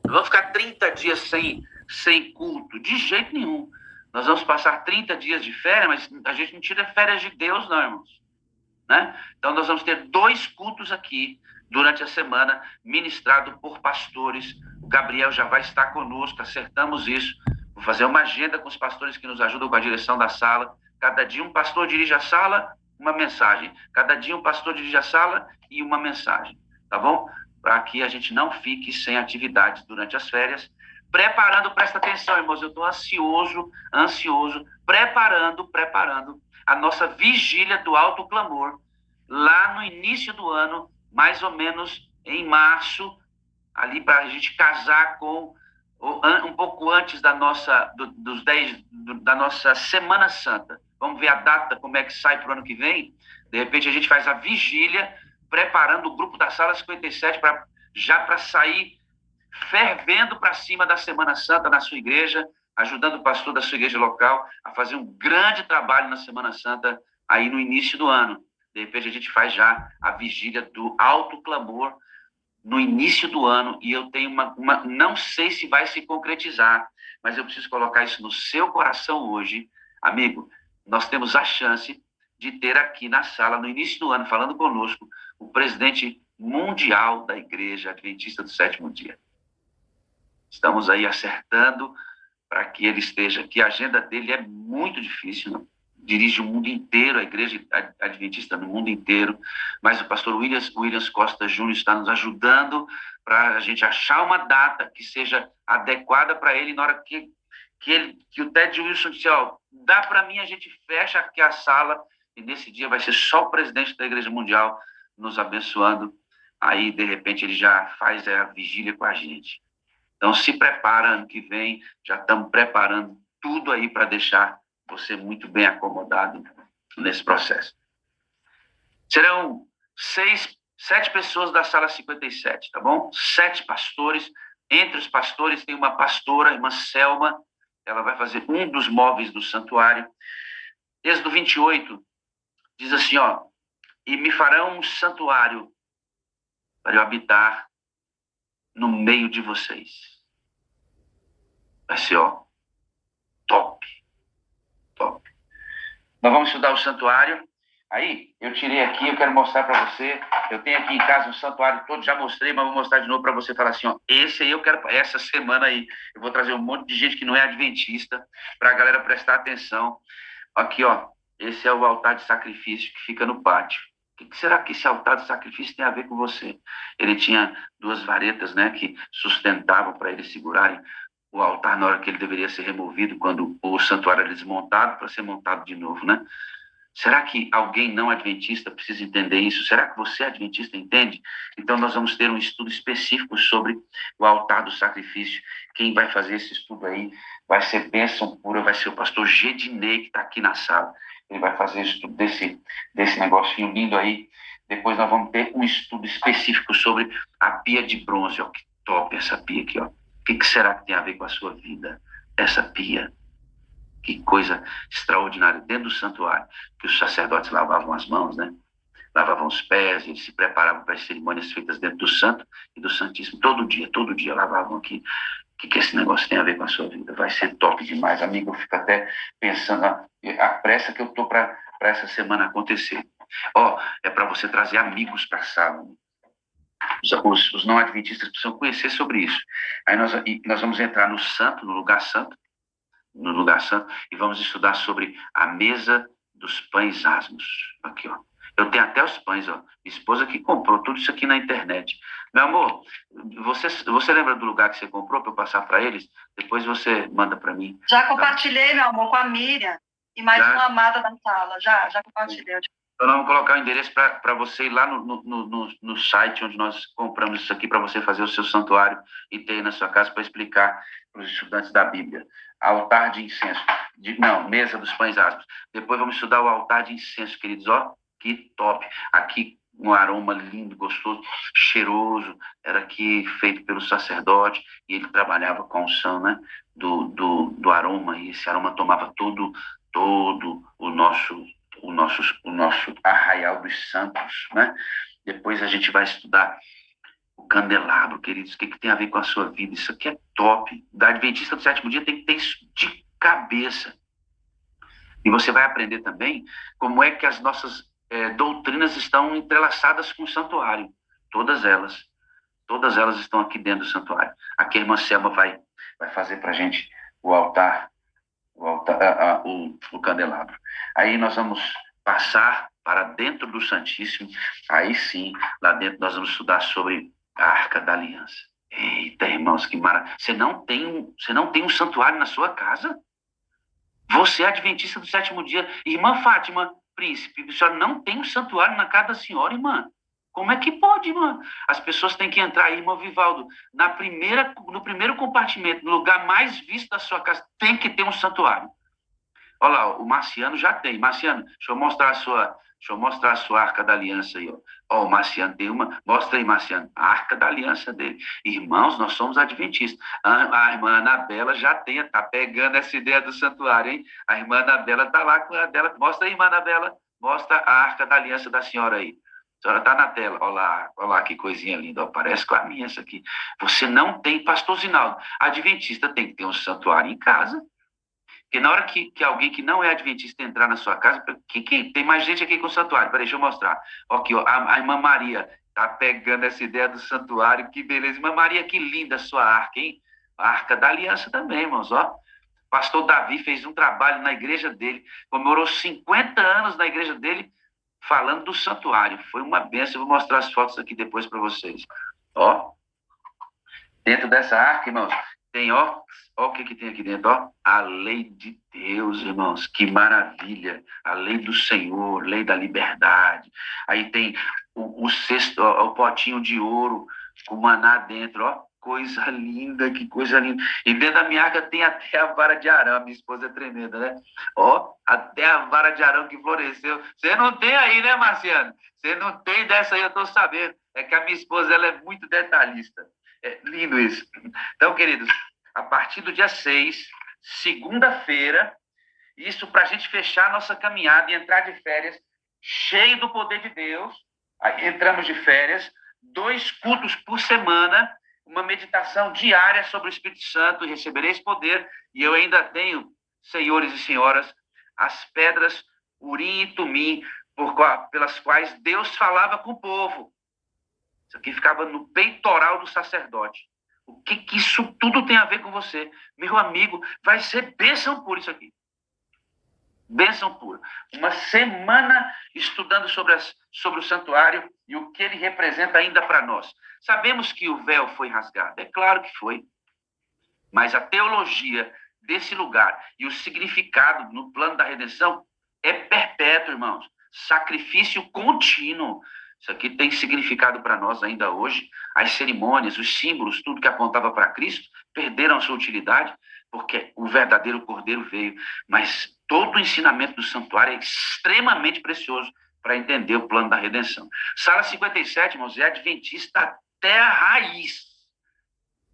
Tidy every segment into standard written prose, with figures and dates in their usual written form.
Não vamos ficar 30 dias sem culto, de jeito nenhum. Nós vamos passar 30 dias de férias, mas a gente não tira férias de Deus, não, irmãos. Né? Então, nós vamos ter 2 cultos aqui durante a semana, ministrado por pastores. O Gabriel já vai estar conosco, acertamos isso. Vou fazer uma agenda com os pastores que nos ajudam com a direção da sala. Cada dia um pastor dirige a sala, uma mensagem. Cada dia um pastor dirige a sala e uma mensagem. Tá bom? Para que a gente não fique sem atividades durante as férias. Preparando, presta atenção, irmãos, eu estou ansioso, preparando a nossa vigília do alto clamor, lá no início do ano, mais ou menos em março, ali para a gente casar com, um pouco antes da nossa, da nossa Semana Santa. Vamos ver a data, como é que sai para o ano que vem. De repente a gente faz a vigília, preparando o grupo da Sala 57 para sair fervendo para cima da Semana Santa na sua igreja, ajudando o pastor da sua igreja local a fazer um grande trabalho na Semana Santa aí no início do ano. De repente a gente faz já a vigília do alto clamor no início do ano, e eu tenho não sei se vai se concretizar, mas eu preciso colocar isso no seu coração hoje. Amigo, nós temos a chance de ter aqui na sala, no início do ano, falando conosco, o presidente mundial da Igreja Adventista do Sétimo Dia. Estamos aí acertando para que ele esteja aqui. A agenda dele é muito difícil, não? Dirige o mundo inteiro, a Igreja Adventista no mundo inteiro, mas o pastor Williams Costa Júnior está nos ajudando para a gente achar uma data que seja adequada para ele. Na hora que o Ted Wilson disse, dá para mim, a gente fecha aqui a sala, e nesse dia vai ser só o presidente da Igreja Mundial nos abençoando. Aí, de repente, ele já faz a vigília com a gente. Então, se prepara, ano que vem, já estamos preparando tudo aí para deixar você muito bem acomodado nesse processo. Serão 7 pessoas da sala 57, tá bom? 7 pastores. Entre os pastores tem uma pastora, a irmã Selma, ela vai fazer um dos móveis do santuário. Êxodo 28 diz assim, e me farão um santuário para eu habitar no meio de vocês. Vai ser, top. Nós vamos estudar o santuário. Aí, eu tirei aqui, eu quero mostrar para você. Eu tenho aqui em casa um santuário todo, já mostrei, mas vou mostrar de novo para você falar assim, esse aí eu quero, essa semana aí, eu vou trazer um monte de gente que não é adventista, para a galera prestar atenção. Aqui, esse é o altar de sacrifício que fica no pátio. O que será que esse altar de sacrifício tem a ver com você? Ele tinha 2 varetas, né, que sustentavam para eles segurarem o altar na hora que ele deveria ser removido, quando o santuário era desmontado, para ser montado de novo, né? Será que alguém não adventista precisa entender isso? Será que você, adventista, entende? Então, nós vamos ter um estudo específico sobre o altar do sacrifício. Quem vai fazer esse estudo aí vai ser bênção pura, vai ser o pastor Gedinei, que está aqui na sala. Ele vai fazer estudo desse negocinho lindo aí. Depois nós vamos ter um estudo específico sobre a pia de bronze. Que top essa pia aqui, O que será que tem a ver com a sua vida? Essa pia. Que coisa extraordinária. Dentro do santuário, que os sacerdotes lavavam as mãos, né? Lavavam os pés, eles se preparavam para as cerimônias feitas dentro do santo e do santíssimo. Todo dia lavavam aqui. O que esse negócio tem a ver com a sua vida? Vai ser top demais, amigo. Eu fico até pensando a pressa que eu estou para essa semana acontecer. É para você trazer amigos para a sala. Os não adventistas precisam conhecer sobre isso. Aí nós vamos entrar no santo, no lugar santo, e vamos estudar sobre a mesa dos pães asmos. Aqui, Eu tenho até os pães, Minha esposa que comprou tudo isso aqui na internet. Meu amor, você lembra do lugar que você comprou para eu passar para eles? Depois você manda para mim. Já compartilhei, meu amor, com a Miriam e mais uma amada da sala. Já compartilhei. Então, nós vamos colocar o endereço para você ir lá no site onde nós compramos isso aqui, para você fazer o seu santuário e ter aí na sua casa para explicar para os estudantes da Bíblia. Altar de incenso. Mesa dos pães asmos. Depois vamos estudar o altar de incenso, queridos. Que top. Aqui um aroma lindo, gostoso, cheiroso. Era aqui feito pelo sacerdote e ele trabalhava com a unção, né, do aroma. E esse aroma tomava todo o nosso arraial dos santos, né? Depois a gente vai estudar O candelabro, queridos, o que tem a ver com a sua vida? Isso aqui é top. Da Adventista do Sétimo Dia tem que ter isso de cabeça. E você vai aprender também como é que as nossas doutrinas estão entrelaçadas com o santuário. Todas elas estão aqui dentro do santuário. Aqui a irmã Selma vai fazer para a gente o altar, o candelabro. Aí nós vamos passar para dentro do Santíssimo. Aí sim, lá dentro nós vamos estudar sobre a Arca da Aliança. Eita, irmãos, que maravilha. Você não tem um santuário na sua casa? Você é adventista do sétimo dia. Irmã Fátima, príncipe, a senhora não tem um santuário na casa da senhora, irmã? Como é que pode, irmã? As pessoas têm que entrar aí, irmão Vivaldo, no primeiro compartimento, no lugar mais visto da sua casa, tem que ter um santuário. Olha lá, o Marciano já tem. Marciano, deixa eu mostrar a sua Arca da Aliança aí, ó. Ó, o Marciano tem uma. Mostra aí, Marciano, a Arca da Aliança dele. Irmãos, nós somos adventistas. A irmã Anabela já tá pegando essa ideia do santuário, hein? A irmã Anabela tá lá com a dela. Mostra aí, irmã Anabela. Mostra a Arca da Aliança da senhora aí. A senhora tá na tela. Olha lá que coisinha linda. Ó, parece com a minha essa aqui. Você não tem, pastor Zinaldo. Adventista tem que ter um santuário em casa. Porque na hora que alguém que não é adventista entrar na sua casa, tem mais gente aqui com o santuário. Peraí, deixa eu mostrar. Aqui, ó, a irmã Maria tá pegando essa ideia do santuário. Que beleza. Irmã Maria, que linda a sua arca, hein? A Arca da Aliança também, irmãos, ó. O pastor Davi fez um trabalho na igreja dele, comemorou 50 anos na igreja dele, falando do santuário. Foi uma bênção. Eu vou mostrar as fotos aqui depois para vocês. Ó, dentro dessa arca, irmãos, tem, ó o que tem aqui dentro, ó. A lei de Deus, irmãos, que maravilha. A lei do Senhor, lei da liberdade. Aí tem o cesto, ó, o potinho de ouro com maná dentro, ó. Coisa linda, que coisa linda. E dentro da minha arca tem até a vara de Arão. Minha esposa é tremenda, né? Ó, até a vara de Arão que floresceu. Você não tem aí, né, Marciano? Você não tem dessa aí, eu tô sabendo. É que a minha esposa, ela é muito detalhista. É lindo isso. Então, queridos, a partir do dia 6, segunda-feira, isso para a gente fechar a nossa caminhada e entrar de férias, cheio do poder de Deus. Aí entramos de férias, 2 cultos por semana, uma meditação diária sobre o Espírito Santo, e recebereis poder. E eu ainda tenho, senhores e senhoras, as pedras Urim e Tumim, pelas quais Deus falava com o povo. Isso aqui ficava no peitoral do sacerdote. O que isso tudo tem a ver com você? Meu amigo, vai ser bênção pura isso aqui. Bênção pura. Uma semana estudando sobre o santuário e o que ele representa ainda para nós. Sabemos que o véu foi rasgado. É claro que foi. Mas a teologia desse lugar e o significado no plano da redenção é perpétuo, irmãos. Sacrifício contínuo. Isso aqui tem significado para nós ainda hoje. As cerimônias, os símbolos, tudo que apontava para Cristo, perderam a sua utilidade, porque o verdadeiro Cordeiro veio. Mas todo o ensinamento do santuário é extremamente precioso para entender o plano da redenção. Sala 57, irmãos, é adventista até a raiz.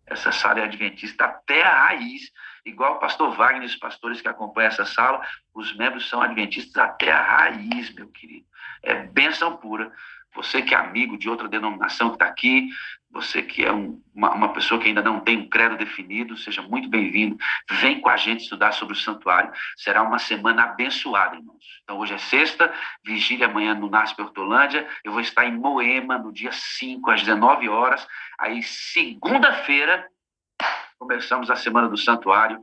Essa sala é adventista até a raiz. Igual o pastor Wagner e os pastores que acompanham essa sala, os membros são adventistas até a raiz, meu querido. É bênção pura. Você que é amigo de outra denominação que está aqui, você que é uma pessoa que ainda não tem um credo definido, seja muito bem-vindo. Vem com a gente estudar sobre o santuário. Será uma semana abençoada, irmãos. Então, hoje é sexta, vigília amanhã no NASP Hortolândia. Eu vou estar em Moema no dia 5, às 19 horas. Aí, segunda-feira, começamos a semana do santuário.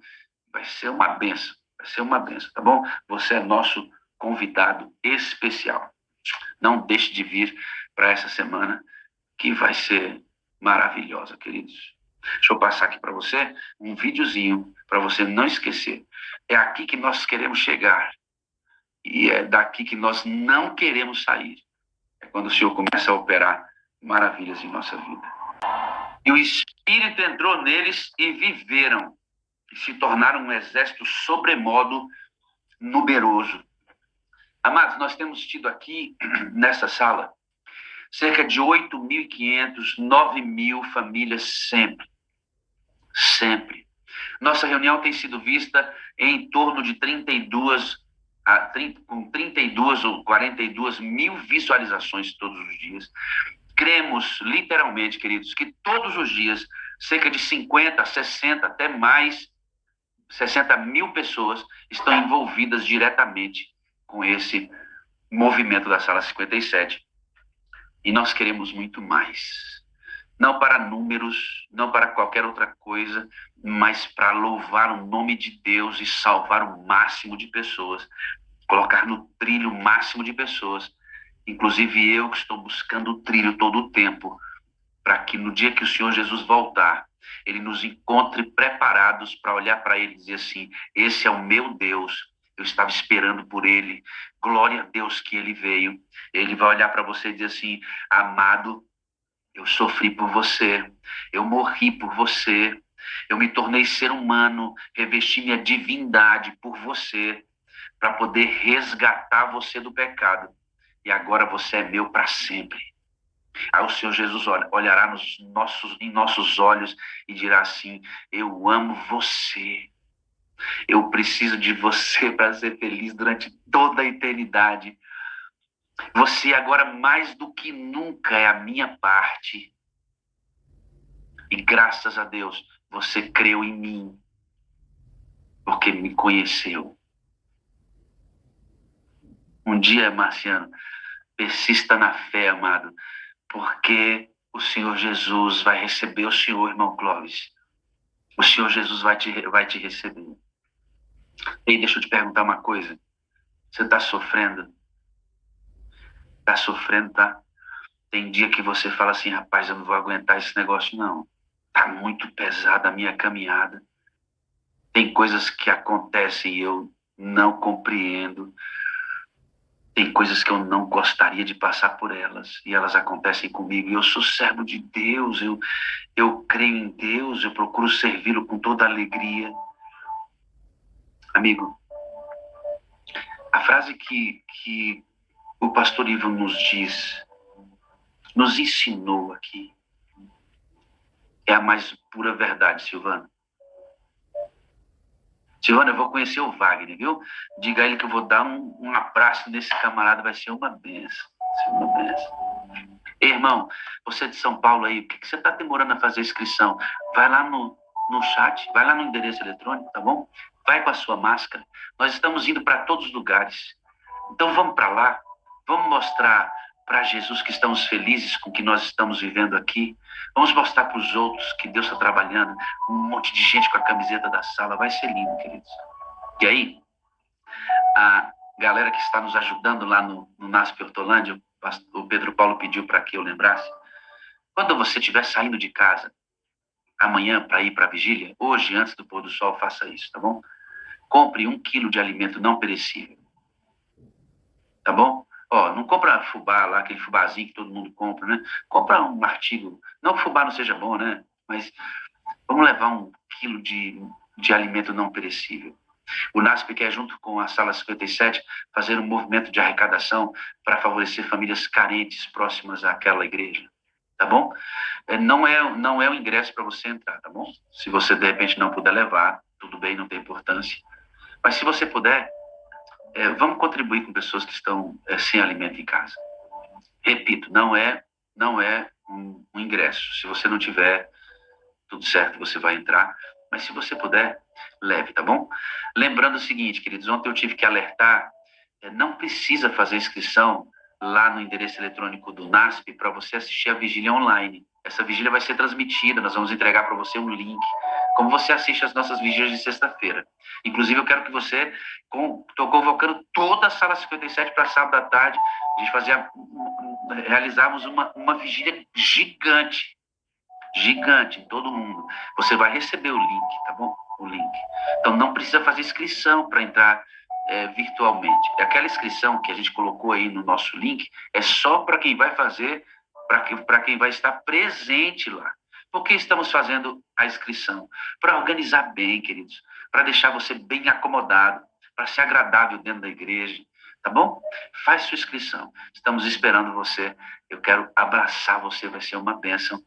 Vai ser uma benção, tá bom? Você é nosso convidado especial. Não deixe de vir para essa semana, que vai ser maravilhosa, queridos. Deixa eu passar aqui para você um videozinho, para você não esquecer. É aqui que nós queremos chegar. E é daqui que nós não queremos sair. É quando o Senhor começa a operar maravilhas em nossa vida. E o Espírito entrou neles e viveram. E se tornaram um exército sobremodo numeroso. Amados, nós temos tido aqui, nessa sala, cerca de 8.500, 9.000 famílias sempre. Sempre. Nossa reunião tem sido vista em torno de 32 ou 42 mil visualizações todos os dias. cremos, literalmente, queridos, que todos os dias, cerca de 50, 60, até mais, 60 mil pessoas estão envolvidas diretamente com esse movimento da Sala 57. E nós queremos muito mais. Não para números, não para qualquer outra coisa, mas para louvar o nome de Deus e salvar o máximo de pessoas, colocar no trilho o máximo de pessoas, inclusive eu que estou buscando o trilho todo o tempo, para que no dia que o Senhor Jesus voltar, ele nos encontre preparados para olhar para ele e dizer assim: esse é o meu Deus, eu estava esperando por ele, glória a Deus que ele veio. Ele vai olhar para você e dizer assim: amado, eu sofri por você, eu morri por você, eu me tornei ser humano, revesti minha divindade por você, para poder resgatar você do pecado. E agora você é meu para sempre. Aí o Senhor Jesus olhará em nossos olhos e dirá assim: eu amo você. Eu preciso de você para ser feliz durante toda a eternidade. Você agora mais do que nunca é a minha parte. E graças a Deus, você creu em mim, porque me conheceu. Um dia, Marciano, persista na fé, amado, porque o Senhor Jesus vai receber o Senhor, irmão Clóvis. O Senhor Jesus vai te receber. E deixa eu te perguntar uma coisa. Você está sofrendo? Está sofrendo, tá? Tem dia que você fala assim: rapaz, eu não vou aguentar esse negócio, não. Está muito pesada a minha caminhada. Tem coisas que acontecem e eu não compreendo. Tem coisas que eu não gostaria de passar por elas. E elas acontecem comigo. E eu sou servo de Deus. Eu creio em Deus. Eu procuro servi-lo com toda alegria. Amigo, a frase que o pastor Ivo nos ensinou aqui, é a mais pura verdade, Silvana. Silvana, eu vou conhecer o Wagner, viu? Diga a ele que eu vou dar um abraço nesse camarada, vai ser uma benção. Vai ser uma benção. Ei, irmão, você é de São Paulo aí, por que você está demorando a fazer a inscrição? Vai lá no chat, vai lá no endereço eletrônico, tá bom? Vai com a sua máscara. Nós estamos indo para todos os lugares. Então vamos para lá, vamos mostrar para Jesus que estamos felizes com o que nós estamos vivendo aqui. Vamos mostrar para os outros que Deus está trabalhando. Um monte de gente com a camiseta da sala. Vai ser lindo, queridos. E aí, a galera que está nos ajudando lá no NASP Hortolândia, o Pedro Paulo pediu para que eu lembrasse. Quando você estiver saindo de casa, amanhã para ir para a vigília, hoje, antes do pôr do sol, faça isso, tá bom? Compre 1 quilo de alimento não perecível. Tá bom? Ó, não compra fubá lá, aquele fubazinho que todo mundo compra, né? Compra um artigo. Não que fubá não seja bom, né? Mas vamos levar 1 quilo de alimento não perecível. O NASP quer, junto com a Sala 57, fazer um movimento de arrecadação para favorecer famílias carentes próximas àquela igreja. Tá bom? Não é o ingresso para você entrar, tá bom? Se você, de repente, não puder levar, tudo bem, não tem importância. Mas se você puder, vamos contribuir com pessoas que estão sem alimento em casa. Repito, não é um ingresso. Se você não tiver tudo certo, você vai entrar. Mas se você puder, leve, tá bom? Lembrando o seguinte, queridos, ontem eu tive que alertar, não precisa fazer inscrição lá no endereço eletrônico do NASP para você assistir a vigília online. Essa vigília vai ser transmitida, nós vamos entregar para você um link, como você assiste as nossas vigílias de sexta-feira. Inclusive, eu quero que você, estou convocando toda a Sala 57 para sábado à tarde, realizarmos uma vigília gigante em todo mundo. Você vai receber o link, tá bom? O link. Então, não precisa fazer inscrição para entrar virtualmente. Aquela inscrição que a gente colocou aí no nosso link é só para quem vai fazer, para quem vai estar presente lá. Por que estamos fazendo a inscrição? Para organizar bem, queridos, para deixar você bem acomodado, para ser agradável dentro da igreja, tá bom? Faz sua inscrição. Estamos esperando você. Eu quero abraçar você, vai ser uma bênção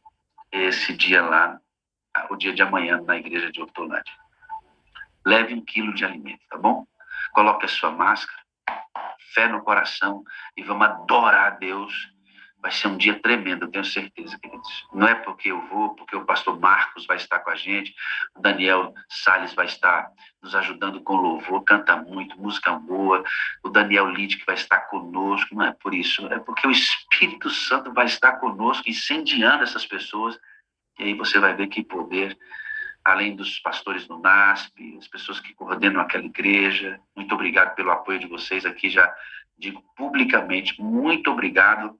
esse dia lá, o dia de amanhã na igreja de Hortolândia. Leve 1 quilo de alimento, tá bom? Coloque a sua máscara, fé no coração e vamos adorar a Deus Vai ser um dia tremendo, eu tenho certeza, queridos. Não é porque eu vou, porque o pastor Marcos vai estar com a gente, o Daniel Salles vai estar nos ajudando com louvor, canta muito, música boa, o Daniel Lide que vai estar conosco, não é por isso, é porque o Espírito Santo vai estar conosco, incendiando essas pessoas, e aí você vai ver que poder, além dos pastores do NASP, as pessoas que coordenam aquela igreja, muito obrigado pelo apoio de vocês aqui, já digo publicamente, muito obrigado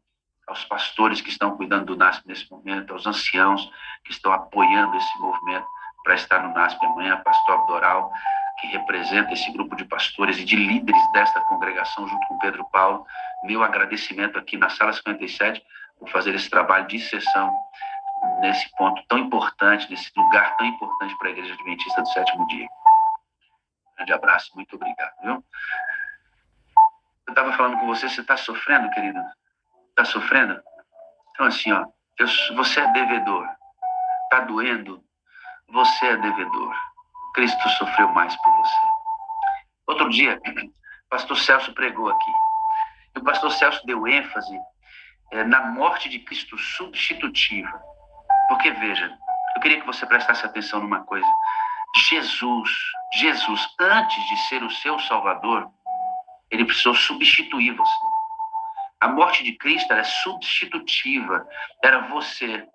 aos pastores que estão cuidando do NASP nesse momento, aos anciãos que estão apoiando esse movimento para estar no NASP amanhã, pastor Abdoral, que representa esse grupo de pastores e de líderes desta congregação, junto com Pedro Paulo. Meu agradecimento aqui na Sala 57 por fazer esse trabalho de sessão nesse ponto tão importante, nesse lugar tão importante para a Igreja Adventista do Sétimo Dia. Um grande abraço, muito obrigado, viu? Eu estava falando com você está sofrendo, querido? Está sofrendo? Então, assim, ó, você é devedor. Está doendo? Você é devedor. Cristo sofreu mais por você. Outro dia, o pastor Celso pregou aqui. E o pastor Celso deu ênfase na morte de Cristo substitutiva. Porque, veja, eu queria que você prestasse atenção numa coisa. Jesus, antes de ser o seu Salvador, ele precisou substituir você. A morte de Cristo era substitutiva. Era você.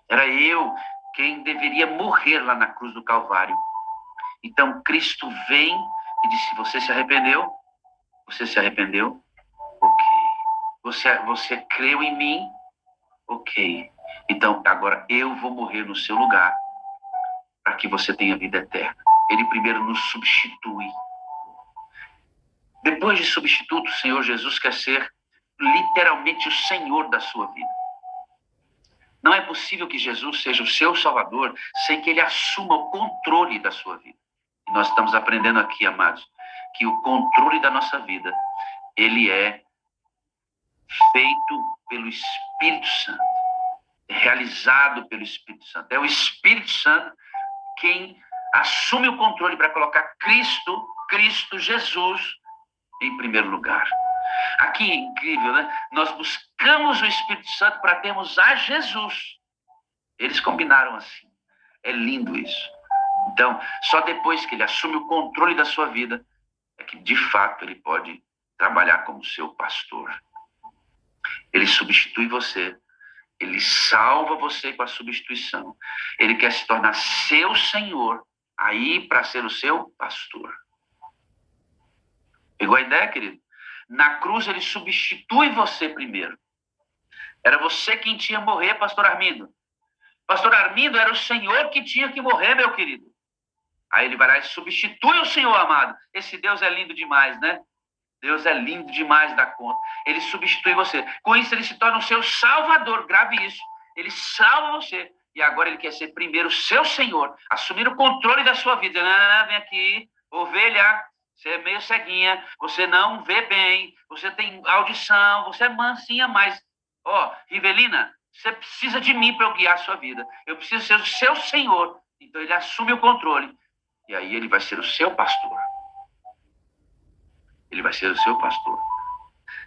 Era eu quem deveria morrer lá na cruz do Calvário. Então, Cristo vem e disse, você se arrependeu? Você se arrependeu? Ok. Você creu em mim? Ok. Então, agora eu vou morrer no seu lugar para que você tenha vida eterna. Ele primeiro nos substitui. Depois de substituto, o Senhor Jesus quer ser literalmente o Senhor da sua vida. Não é possível que Jesus seja o seu Salvador sem que ele assuma o controle da sua vida. E nós estamos aprendendo aqui, amados, que o controle da nossa vida, ele é feito pelo Espírito Santo, realizado pelo Espírito Santo. É o Espírito Santo quem assume o controle para colocar Cristo Jesus em primeiro lugar. Aqui é incrível, né? Nós buscamos o Espírito Santo para termos a Jesus. Eles combinaram assim. É lindo isso. Então, só depois que ele assume o controle da sua vida, é que de fato ele pode trabalhar como seu pastor. Ele substitui você. Ele salva você com a substituição. Ele quer se tornar seu Senhor, aí para ser o seu pastor. Pegou a ideia, querido? Na cruz ele substitui você primeiro. Era você quem tinha que morrer, pastor Armindo. Pastor Armindo era o Senhor que tinha que morrer, meu querido. Aí ele vai lá e substitui o Senhor, amado. Esse Deus é lindo demais, né? Deus é lindo demais da conta. Ele substitui você. Com isso ele se torna o seu Salvador. Grave isso. Ele salva você. E agora ele quer ser primeiro o seu Senhor. Assumir o controle da sua vida. Não, vem aqui, ovelha. Você é meio ceguinha, você não vê bem, você tem audição, você é mansinha, mas, Rivelina, você precisa de mim para eu guiar a sua vida. Eu preciso ser o seu Senhor. Então ele assume o controle. E aí ele vai ser o seu pastor. Ele vai ser o seu pastor.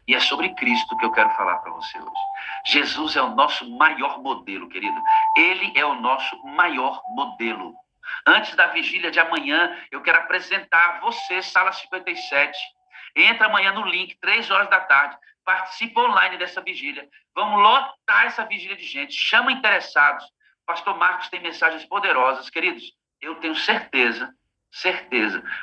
E é sobre Cristo que eu quero falar para você hoje. Jesus é o nosso maior modelo, querido. Ele é o nosso maior modelo. Antes da vigília de amanhã, eu quero apresentar a você, Sala 57. Entra amanhã no link, 3 horas da tarde. Participa online dessa vigília. Vamos lotar essa vigília de gente. Chama interessados. O pastor Marcos tem mensagens poderosas. Queridos, eu tenho certeza,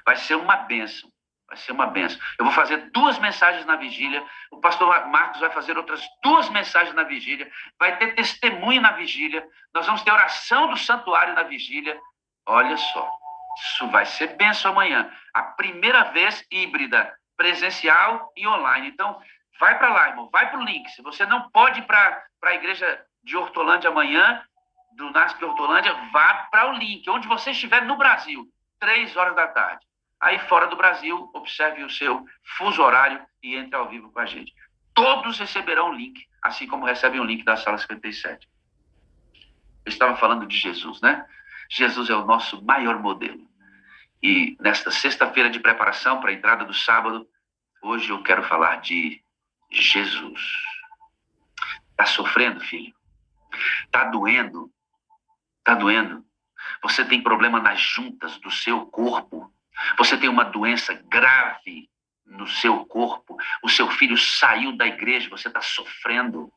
vai ser uma bênção. Vai ser uma bênção. Eu vou fazer 2 mensagens na vigília. O pastor Marcos vai fazer outras 2 mensagens na vigília. Vai ter testemunho na vigília. Nós vamos ter oração do santuário na vigília. Olha só, isso vai ser bênção amanhã. A primeira vez híbrida, presencial e online. Então, vai para lá, irmão, vai para o link. Se você não pode ir para a igreja de Hortolândia amanhã, do NASP Hortolândia, vá para o link, onde você estiver no Brasil, 3 horas da tarde. Aí, fora do Brasil, observe o seu fuso horário e entre ao vivo com a gente. Todos receberão o link, assim como recebem o link da Sala 57. Eu estava falando de Jesus, né? Jesus é o nosso maior modelo. E nesta sexta-feira de preparação para a entrada do sábado, hoje eu quero falar de Jesus. Está sofrendo, filho? Está doendo? Está doendo? Você tem problema nas juntas do seu corpo? Você tem uma doença grave no seu corpo? O seu filho saiu da igreja, você está sofrendo?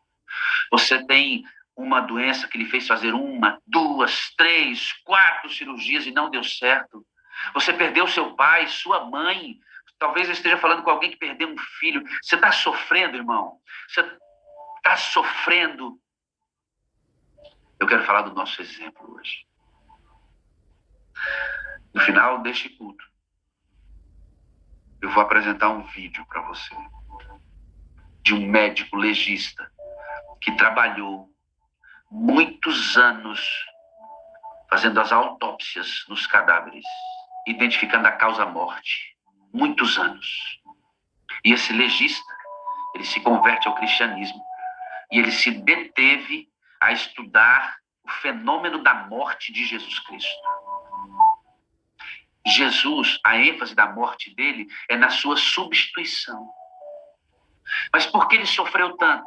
Você tem uma doença que lhe fez fazer 1, 2, 3, 4 cirurgias e não deu certo? Você perdeu seu pai, sua mãe? Talvez eu esteja falando com alguém que perdeu um filho. Você está sofrendo, irmão? Você está sofrendo? Eu quero falar do nosso exemplo hoje. No final deste culto, eu vou apresentar um vídeo para você de um médico legista que trabalhou muitos anos fazendo as autópsias nos cadáveres, identificando a causa-morte. Muitos anos. E esse legista, ele se converte ao cristianismo e ele se deteve a estudar o fenômeno da morte de Jesus Cristo. Jesus, a ênfase da morte dele é na sua substituição. Mas por que ele sofreu tanto?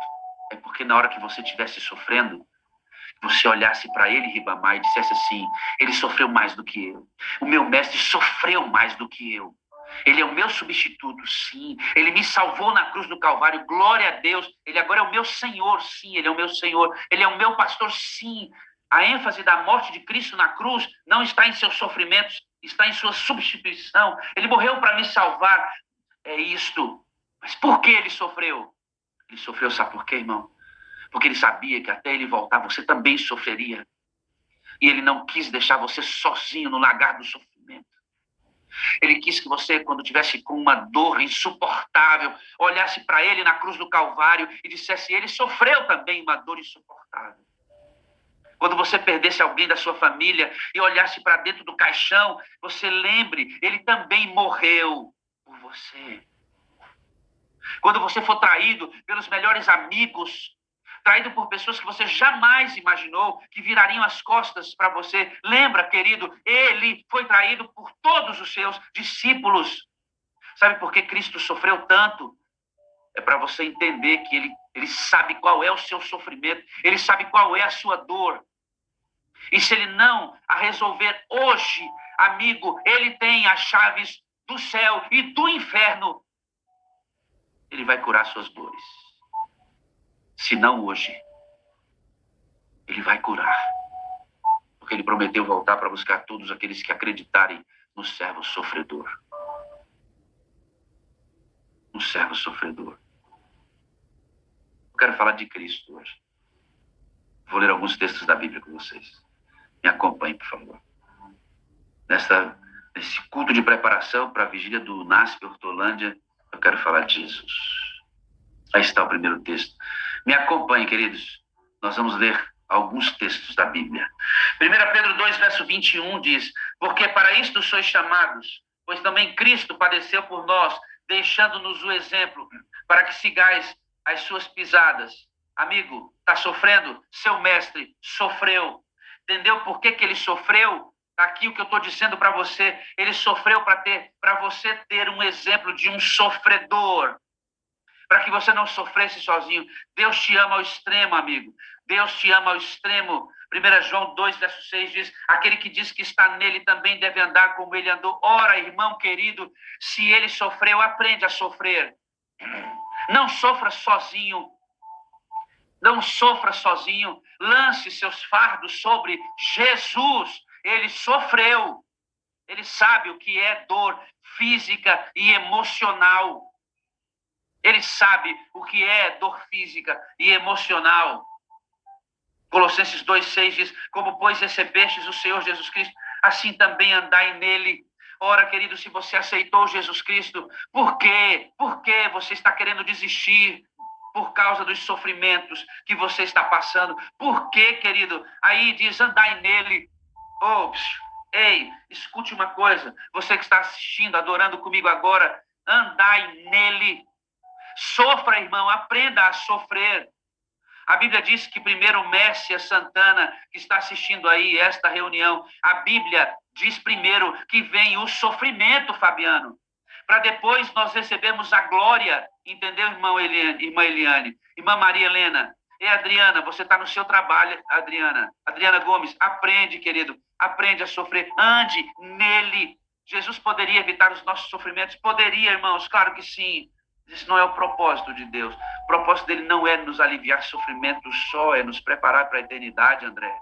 É porque na hora que você estivesse sofrendo, você olhasse para ele, Ribamar, e dissesse assim: ele sofreu mais do que eu. O meu mestre sofreu mais do que eu. Ele é o meu substituto, sim. Ele me salvou na cruz do Calvário, glória a Deus. Ele agora é o meu Senhor, sim. Ele é o meu Senhor. Ele é o meu pastor, sim. A ênfase da morte de Cristo na cruz não está em seus sofrimentos, está em sua substituição. Ele morreu para me salvar. É isto. Mas por que ele sofreu? Ele sofreu, sabe por quê, irmão? Porque ele sabia que até ele voltar, você também sofreria. E ele não quis deixar você sozinho no lagar do sofrimento. Ele quis que você, quando tivesse com uma dor insuportável, olhasse para ele na cruz do Calvário e dissesse: ele sofreu também uma dor insuportável. Quando você perdesse alguém da sua família e olhasse para dentro do caixão, você lembre, ele também morreu por você. Quando você for traído pelos melhores amigos, traído por pessoas que você jamais imaginou que virariam as costas para você, lembra, querido, ele foi traído por todos os seus discípulos. Sabe por que Cristo sofreu tanto? É para você entender que ele sabe qual é o seu sofrimento, ele sabe qual é a sua dor. E se ele não a resolver hoje, amigo, ele tem as chaves do céu e do inferno. Ele vai curar suas dores. Se não hoje, ele vai curar. Porque ele prometeu voltar para buscar todos aqueles que acreditarem no servo sofredor. No servo sofredor. Eu quero falar de Cristo hoje. Vou ler alguns textos da Bíblia com vocês. Me acompanhem, por favor. Nesse culto de preparação para a vigília do NASP Hortolândia, eu quero falar de Jesus. Aí está o primeiro texto. Me acompanhem, queridos. Nós vamos ler alguns textos da Bíblia. 1 Pedro 2, verso 21 diz: porque para isto sois chamados, pois também Cristo padeceu por nós, deixando-nos o exemplo, para que sigais as suas pisadas. Amigo, está sofrendo? Seu mestre sofreu. Entendeu por que ele sofreu? Aqui o que eu estou dizendo para você, ele sofreu para você ter um exemplo de um sofredor, para que você não sofresse sozinho. Deus te ama ao extremo, amigo. Deus te ama ao extremo. 1 João 2, verso 6 diz: aquele que diz que está nele também deve andar como ele andou. Ora, irmão querido, se ele sofreu, aprende a sofrer. Não sofra sozinho. Não sofra sozinho. Lance seus fardos sobre Jesus. Ele sofreu. Ele sabe o que é dor física e emocional. Ele sabe o que é dor física e emocional. Colossenses 2,6 diz: como, pois, recebestes o Senhor Jesus Cristo, assim também andai nele. Ora, querido, se você aceitou Jesus Cristo, por quê? Por que você está querendo desistir? Por causa dos sofrimentos que você está passando. Por quê, querido? Aí diz: andai nele. Ei, escute uma coisa. Você que está assistindo, adorando comigo agora, andai nele. Sofra, irmão, aprenda a sofrer. A Bíblia diz que primeiro Mércia Santana, que está assistindo aí esta reunião, a Bíblia diz primeiro que vem o sofrimento, Fabiano, para depois nós recebermos a glória. Entendeu, irmã Eliane, irmã Maria Helena? E Adriana, você está no seu trabalho, Adriana. Adriana Gomes, aprende, querido. Aprende a sofrer. Ande nele. Jesus poderia evitar os nossos sofrimentos? Poderia, irmãos, claro que sim. Isso não é o propósito de Deus. O propósito dele não é nos aliviar sofrimentos só, é nos preparar para a eternidade, André.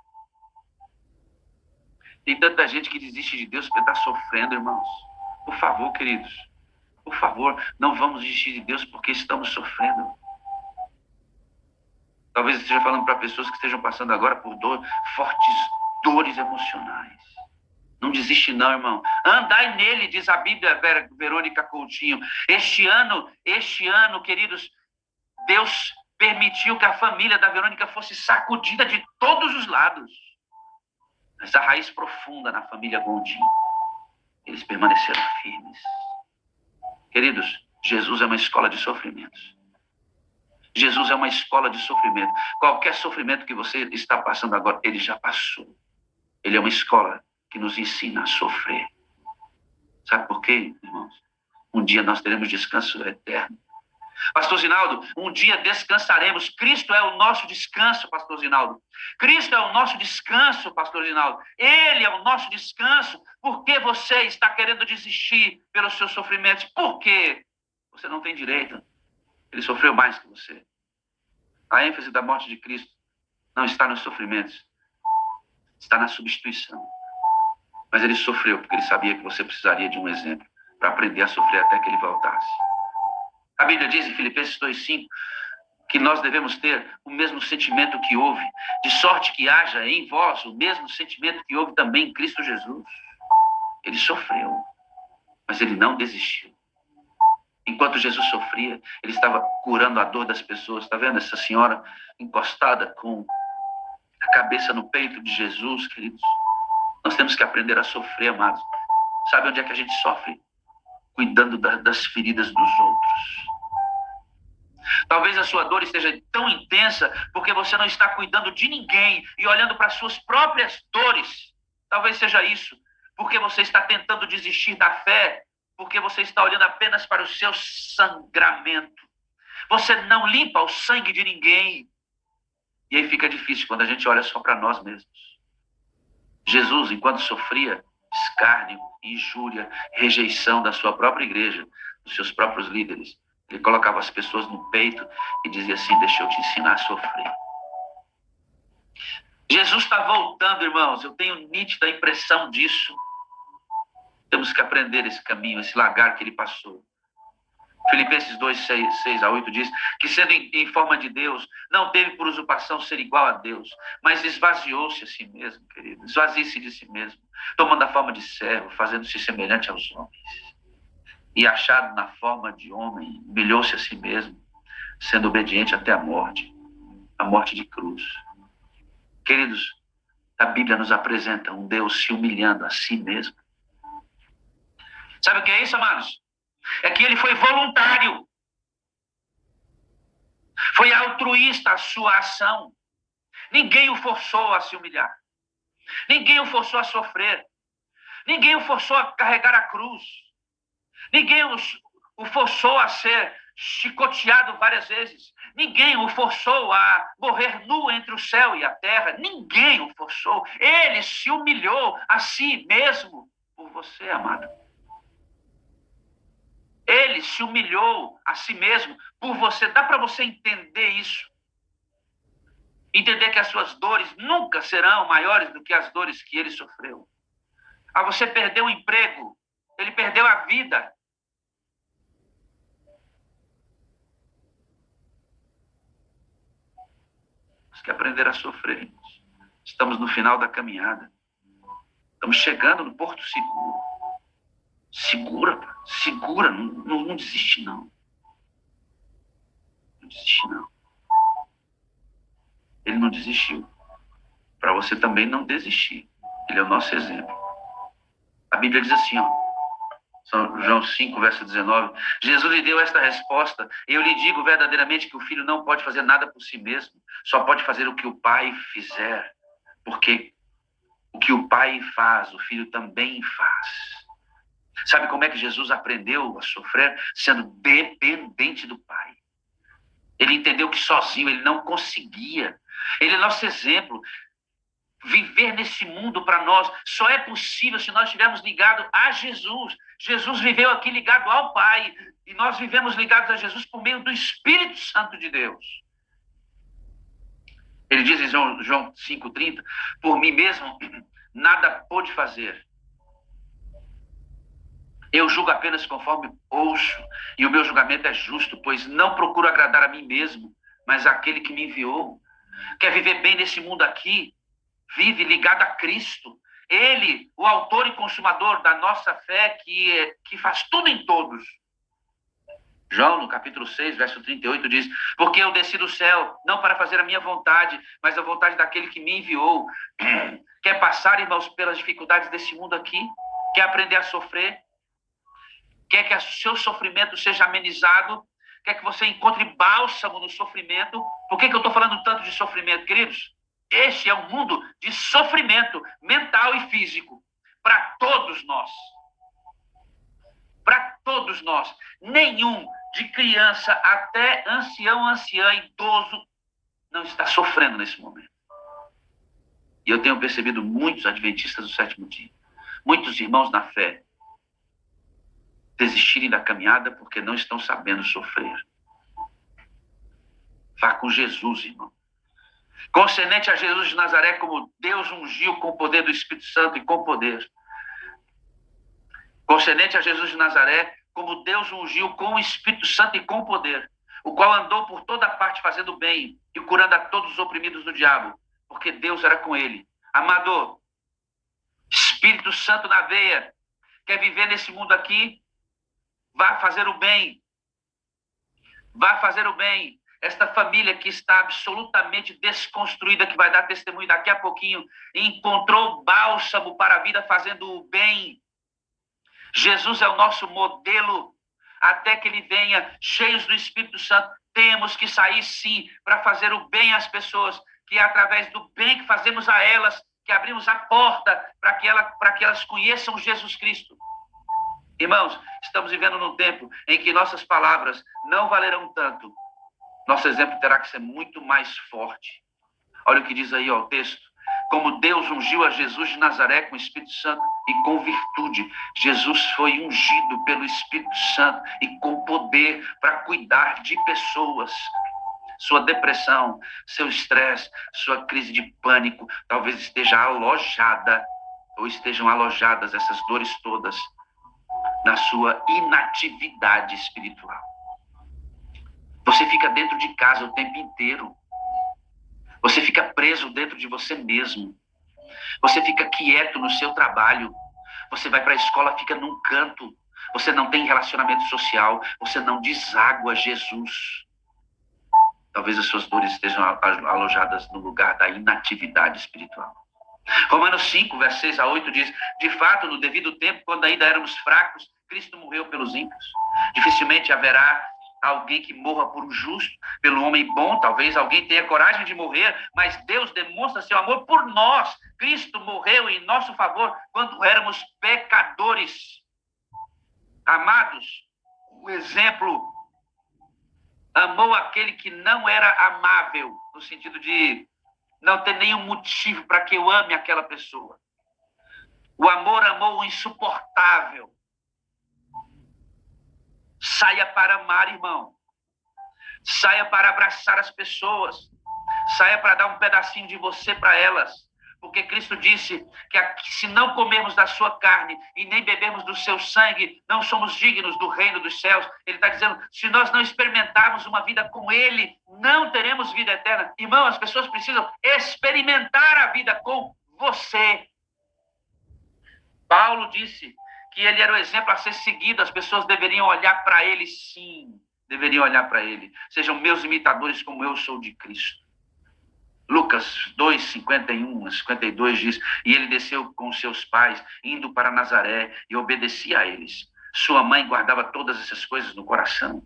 Tem tanta gente que desiste de Deus porque está sofrendo, irmãos. Por favor, queridos. Por favor, não vamos desistir de Deus porque estamos sofrendo. Talvez eu esteja falando para pessoas que estejam passando agora por fortes dores emocionais. Não desiste não, irmão. Andai nele, diz a Bíblia, Verônica Coutinho. Este ano, queridos, Deus permitiu que a família da Verônica fosse sacudida de todos os lados. Mas a raiz profunda na família Gondim, eles permaneceram firmes. Queridos, Jesus é uma escola de sofrimentos. Jesus é uma escola de sofrimento. Qualquer sofrimento que você está passando agora, ele já passou. Ele é uma escola que nos ensina a sofrer. Sabe por quê, irmãos? Um dia nós teremos descanso eterno. Pastor Zinaldo, um dia descansaremos. Cristo é o nosso descanso, Pastor Zinaldo. Cristo é o nosso descanso, Pastor Zinaldo. Ele é o nosso descanso. Por que você está querendo desistir pelos seus sofrimentos? Por quê? Você não tem direito. Ele sofreu mais que você. A ênfase da morte de Cristo não está nos sofrimentos. Está na substituição. Mas ele sofreu porque ele sabia que você precisaria de um exemplo para aprender a sofrer até que ele voltasse. A Bíblia diz em Filipenses 2,5 que nós devemos ter o mesmo sentimento que houve, de sorte que haja em vós o mesmo sentimento que houve também em Cristo Jesus. Ele sofreu, mas ele não desistiu. Enquanto Jesus sofria, ele estava curando a dor das pessoas. Está vendo essa senhora encostada com a cabeça no peito de Jesus, queridos? Nós temos que aprender a sofrer, amados. Sabe onde é que a gente sofre? Cuidando das feridas dos outros. Talvez a sua dor esteja tão intensa porque você não está cuidando de ninguém e olhando para as suas próprias dores. Talvez seja isso. Porque você está tentando desistir da fé, porque você está olhando apenas para o seu sangramento. Você não limpa o sangue de ninguém. E aí fica difícil quando a gente olha só para nós mesmos. Jesus, enquanto sofria escárnio, injúria, rejeição da sua própria igreja, dos seus próprios líderes, ele colocava as pessoas no peito e dizia assim: deixa eu te ensinar a sofrer. Jesus está voltando, irmãos. Eu tenho nítida impressão disso. Temos que aprender esse caminho, esse lagar que ele passou. Filipenses 2:6-8 diz que, sendo em forma de Deus, não teve por usurpação ser igual a Deus, mas esvaziou-se a si mesmo, querido. Esvazie-se de si mesmo, tomando a forma de servo, fazendo-se semelhante aos homens. E achado na forma de homem, humilhou-se a si mesmo, sendo obediente até a morte de cruz. Queridos, a Bíblia nos apresenta um Deus se humilhando a si mesmo. Sabe o que é isso, amados? É que ele foi voluntário. Foi altruísta a sua ação. Ninguém o forçou a se humilhar. Ninguém o forçou a sofrer. Ninguém o forçou a carregar a cruz. Ninguém o forçou a ser chicoteado várias vezes. Ninguém o forçou a morrer nu entre o céu e a terra. Ninguém o forçou. Ele se humilhou a si mesmo por você, amado. Ele se humilhou a si mesmo por você. Dá para você entender isso? Entender que as suas dores nunca serão maiores do que as dores que ele sofreu. Ah, você perdeu o emprego. Ele perdeu a vida. Temos que aprender a sofrer. Estamos no final da caminhada. Estamos chegando no porto seguro. Segura, não desiste não. Não desiste não. Ele não desistiu. Para você também não desistir. Ele é o nosso exemplo. A Bíblia diz assim, São João 5, verso 19. Jesus lhe deu esta resposta: eu lhe digo verdadeiramente que o filho não pode fazer nada por si mesmo, só pode fazer o que o pai fizer, porque o que o pai faz, o filho também faz. Sabe como é que Jesus aprendeu a sofrer? Sendo dependente do pai. Ele entendeu que sozinho ele não conseguia. Ele é nosso exemplo. Viver nesse mundo para nós só é possível se nós estivermos ligados a Jesus. Jesus viveu aqui ligado ao Pai. E nós vivemos ligados a Jesus por meio do Espírito Santo de Deus. Ele diz em João 5,30, por mim mesmo nada pude fazer. Eu julgo apenas conforme ouço, e o meu julgamento é justo, pois não procuro agradar a mim mesmo, mas àquele que me enviou. Quer viver bem nesse mundo aqui? Vive ligado a Cristo. Ele, o autor e consumador da nossa fé, que faz tudo em todos. João, no capítulo 6, verso 38, diz, porque eu desci do céu, não para fazer a minha vontade, mas a vontade daquele que me enviou. Quer passar, irmãos, pelas dificuldades desse mundo aqui? Quer aprender a sofrer? Quer que o seu sofrimento seja amenizado? Quer que você encontre bálsamo no sofrimento? Por que eu estou falando tanto de sofrimento, queridos? Este é um mundo de sofrimento mental e físico para todos nós. Para todos nós. Nenhum, de criança até ancião, anciã, idoso, não está sofrendo nesse momento. E eu tenho percebido muitos adventistas do sétimo dia, muitos irmãos na fé, desistirem da caminhada porque não estão sabendo sofrer. Vá com Jesus, irmão. Concernente a Jesus de Nazaré, como Deus ungiu com o poder do Espírito Santo e com poder. Concernente a Jesus de Nazaré, como Deus ungiu com o Espírito Santo e com poder, o qual andou por toda parte fazendo bem e curando a todos os oprimidos do diabo, porque Deus era com ele. Amado, Espírito Santo na veia, quer viver nesse mundo aqui? Vá fazer o bem. Vá fazer o bem. Esta família que está absolutamente desconstruída, que vai dar testemunho daqui a pouquinho, encontrou bálsamo para a vida fazendo o bem. Jesus é o nosso modelo. Até que ele venha, cheios do Espírito Santo, temos que sair sim para fazer o bem às pessoas, que é através do bem que fazemos a elas, que abrimos a porta para que elas conheçam Jesus Cristo. Irmãos, estamos vivendo num tempo em que nossas palavras não valerão tanto. Nosso exemplo terá que ser muito mais forte. Olha o que diz aí, ó, o texto. Como Deus ungiu a Jesus de Nazaré com o Espírito Santo e com virtude. Jesus foi ungido pelo Espírito Santo e com poder para cuidar de pessoas. Sua depressão, seu estresse, sua crise de pânico, talvez esteja alojada, ou estejam alojadas essas dores todas na sua inatividade espiritual. Você fica dentro de casa o tempo inteiro. Você fica preso dentro de você mesmo. Você fica quieto no seu trabalho. Você vai para a escola, fica num canto. Você não tem relacionamento social. Você não deságua Jesus. Talvez as suas dores estejam alojadas no lugar da inatividade espiritual. Romanos 5, versos 6 a 8 diz, de fato, no devido tempo, quando ainda éramos fracos, Cristo morreu pelos ímpios. Dificilmente haverá alguém que morra por um justo, pelo homem bom. Talvez alguém tenha coragem de morrer, mas Deus demonstra seu amor por nós. Cristo morreu em nosso favor quando éramos pecadores. Amados, o exemplo amou aquele que não era amável, no sentido de não ter nenhum motivo para que eu ame aquela pessoa. O amor amou o insuportável. Saia para amar, irmão. Saia para abraçar as pessoas. Saia para dar um pedacinho de você para elas. Porque Cristo disse que se não comermos da sua carne e nem bebermos do seu sangue, não somos dignos do reino dos céus. Ele está dizendo, se nós não experimentarmos uma vida com Ele, não teremos vida eterna. Irmão, as pessoas precisam experimentar a vida com você. Paulo disse que ele era o exemplo a ser seguido. As pessoas deveriam olhar para ele, sim. Deveriam olhar para ele. Sejam meus imitadores como eu sou de Cristo. Lucas 2, 51 a 52 diz, e ele desceu com seus pais, indo para Nazaré, e obedecia a eles. Sua mãe guardava todas essas coisas no coração.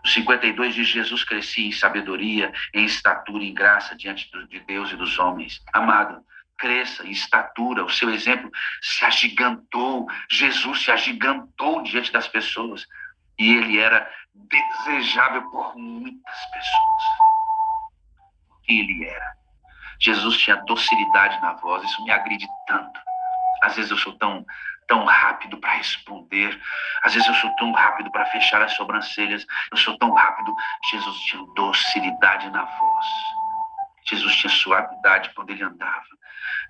O 52 diz, Jesus crescia em sabedoria, em estatura, em graça, diante de Deus e dos homens. Amado, cresça em estatura, o seu exemplo se agigantou, Jesus se agigantou diante das pessoas. E ele era desejável por muitas pessoas. Quem ele era? Jesus tinha docilidade na voz, isso me agride tanto. Às vezes eu sou tão rápido para responder, às vezes eu sou tão rápido para fechar as sobrancelhas, eu sou tão rápido. Jesus tinha docilidade na voz. Jesus tinha suavidade quando ele andava.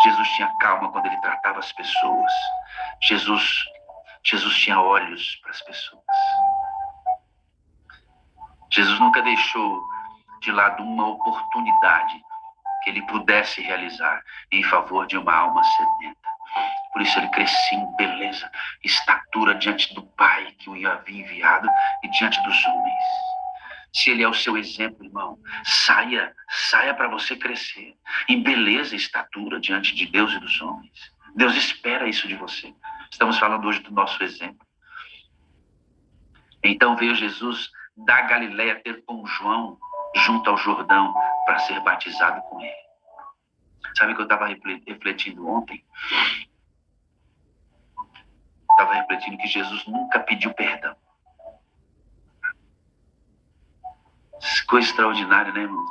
Jesus tinha calma quando ele tratava as pessoas. Jesus tinha olhos para as pessoas. Jesus nunca deixou de lado uma oportunidade que ele pudesse realizar em favor de uma alma sedenta. Por isso ele crescia em beleza, estatura diante do Pai que o havia enviado e diante dos homens. Se ele é o seu exemplo, irmão, saia para você crescer em beleza e estatura diante de Deus e dos homens. Deus espera isso de você. Estamos falando hoje do nosso exemplo. Então veio Jesus da Galileia ter com João junto ao Jordão para ser batizado com ele. Sabe o que eu estava refletindo ontem? Estava refletindo que Jesus nunca pediu perdão. Coisa extraordinária, né, irmão?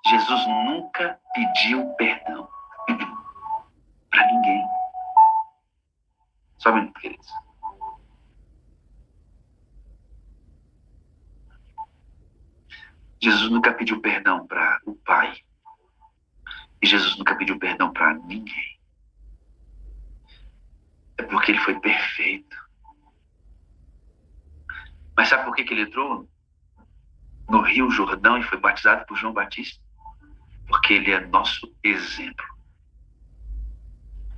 Jesus nunca pediu perdão para ninguém. Só um minuto, queridos. Jesus nunca pediu perdão para o Pai. E Jesus nunca pediu perdão para ninguém. É porque ele foi perfeito. Mas sabe por que ele entrou no Rio Jordão e foi batizado por João Batista? Porque ele é nosso exemplo.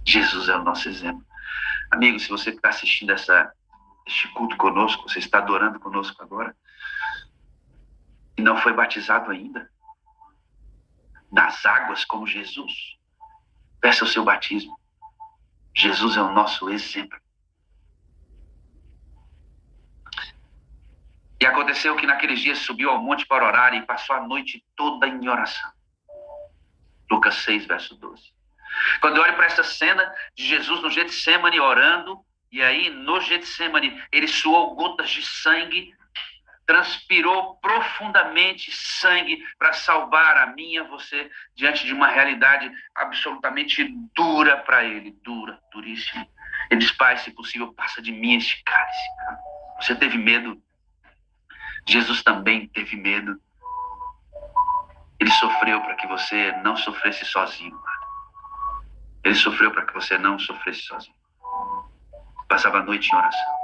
Jesus é o nosso exemplo. Amigo, se você está assistindo este culto conosco, você está adorando conosco agora, e não foi batizado ainda nas águas como Jesus, peça o seu batismo. Jesus é o nosso exemplo. E aconteceu que naqueles dias subiu ao monte para orar e passou a noite toda em oração. Lucas 6, verso 12. Quando eu olho para essa cena de Jesus no Getsemane orando, e aí no Getsemane ele suou gotas de sangue, transpirou profundamente sangue para salvar a mim e a você diante de uma realidade absolutamente dura para ele, duríssima. Ele diz: Pai, se possível, passa de mim este cálice. Você teve medo? Jesus também teve medo. Ele sofreu para que você não sofresse sozinho. Ele sofreu para que você não sofresse sozinho. Passava a noite em oração.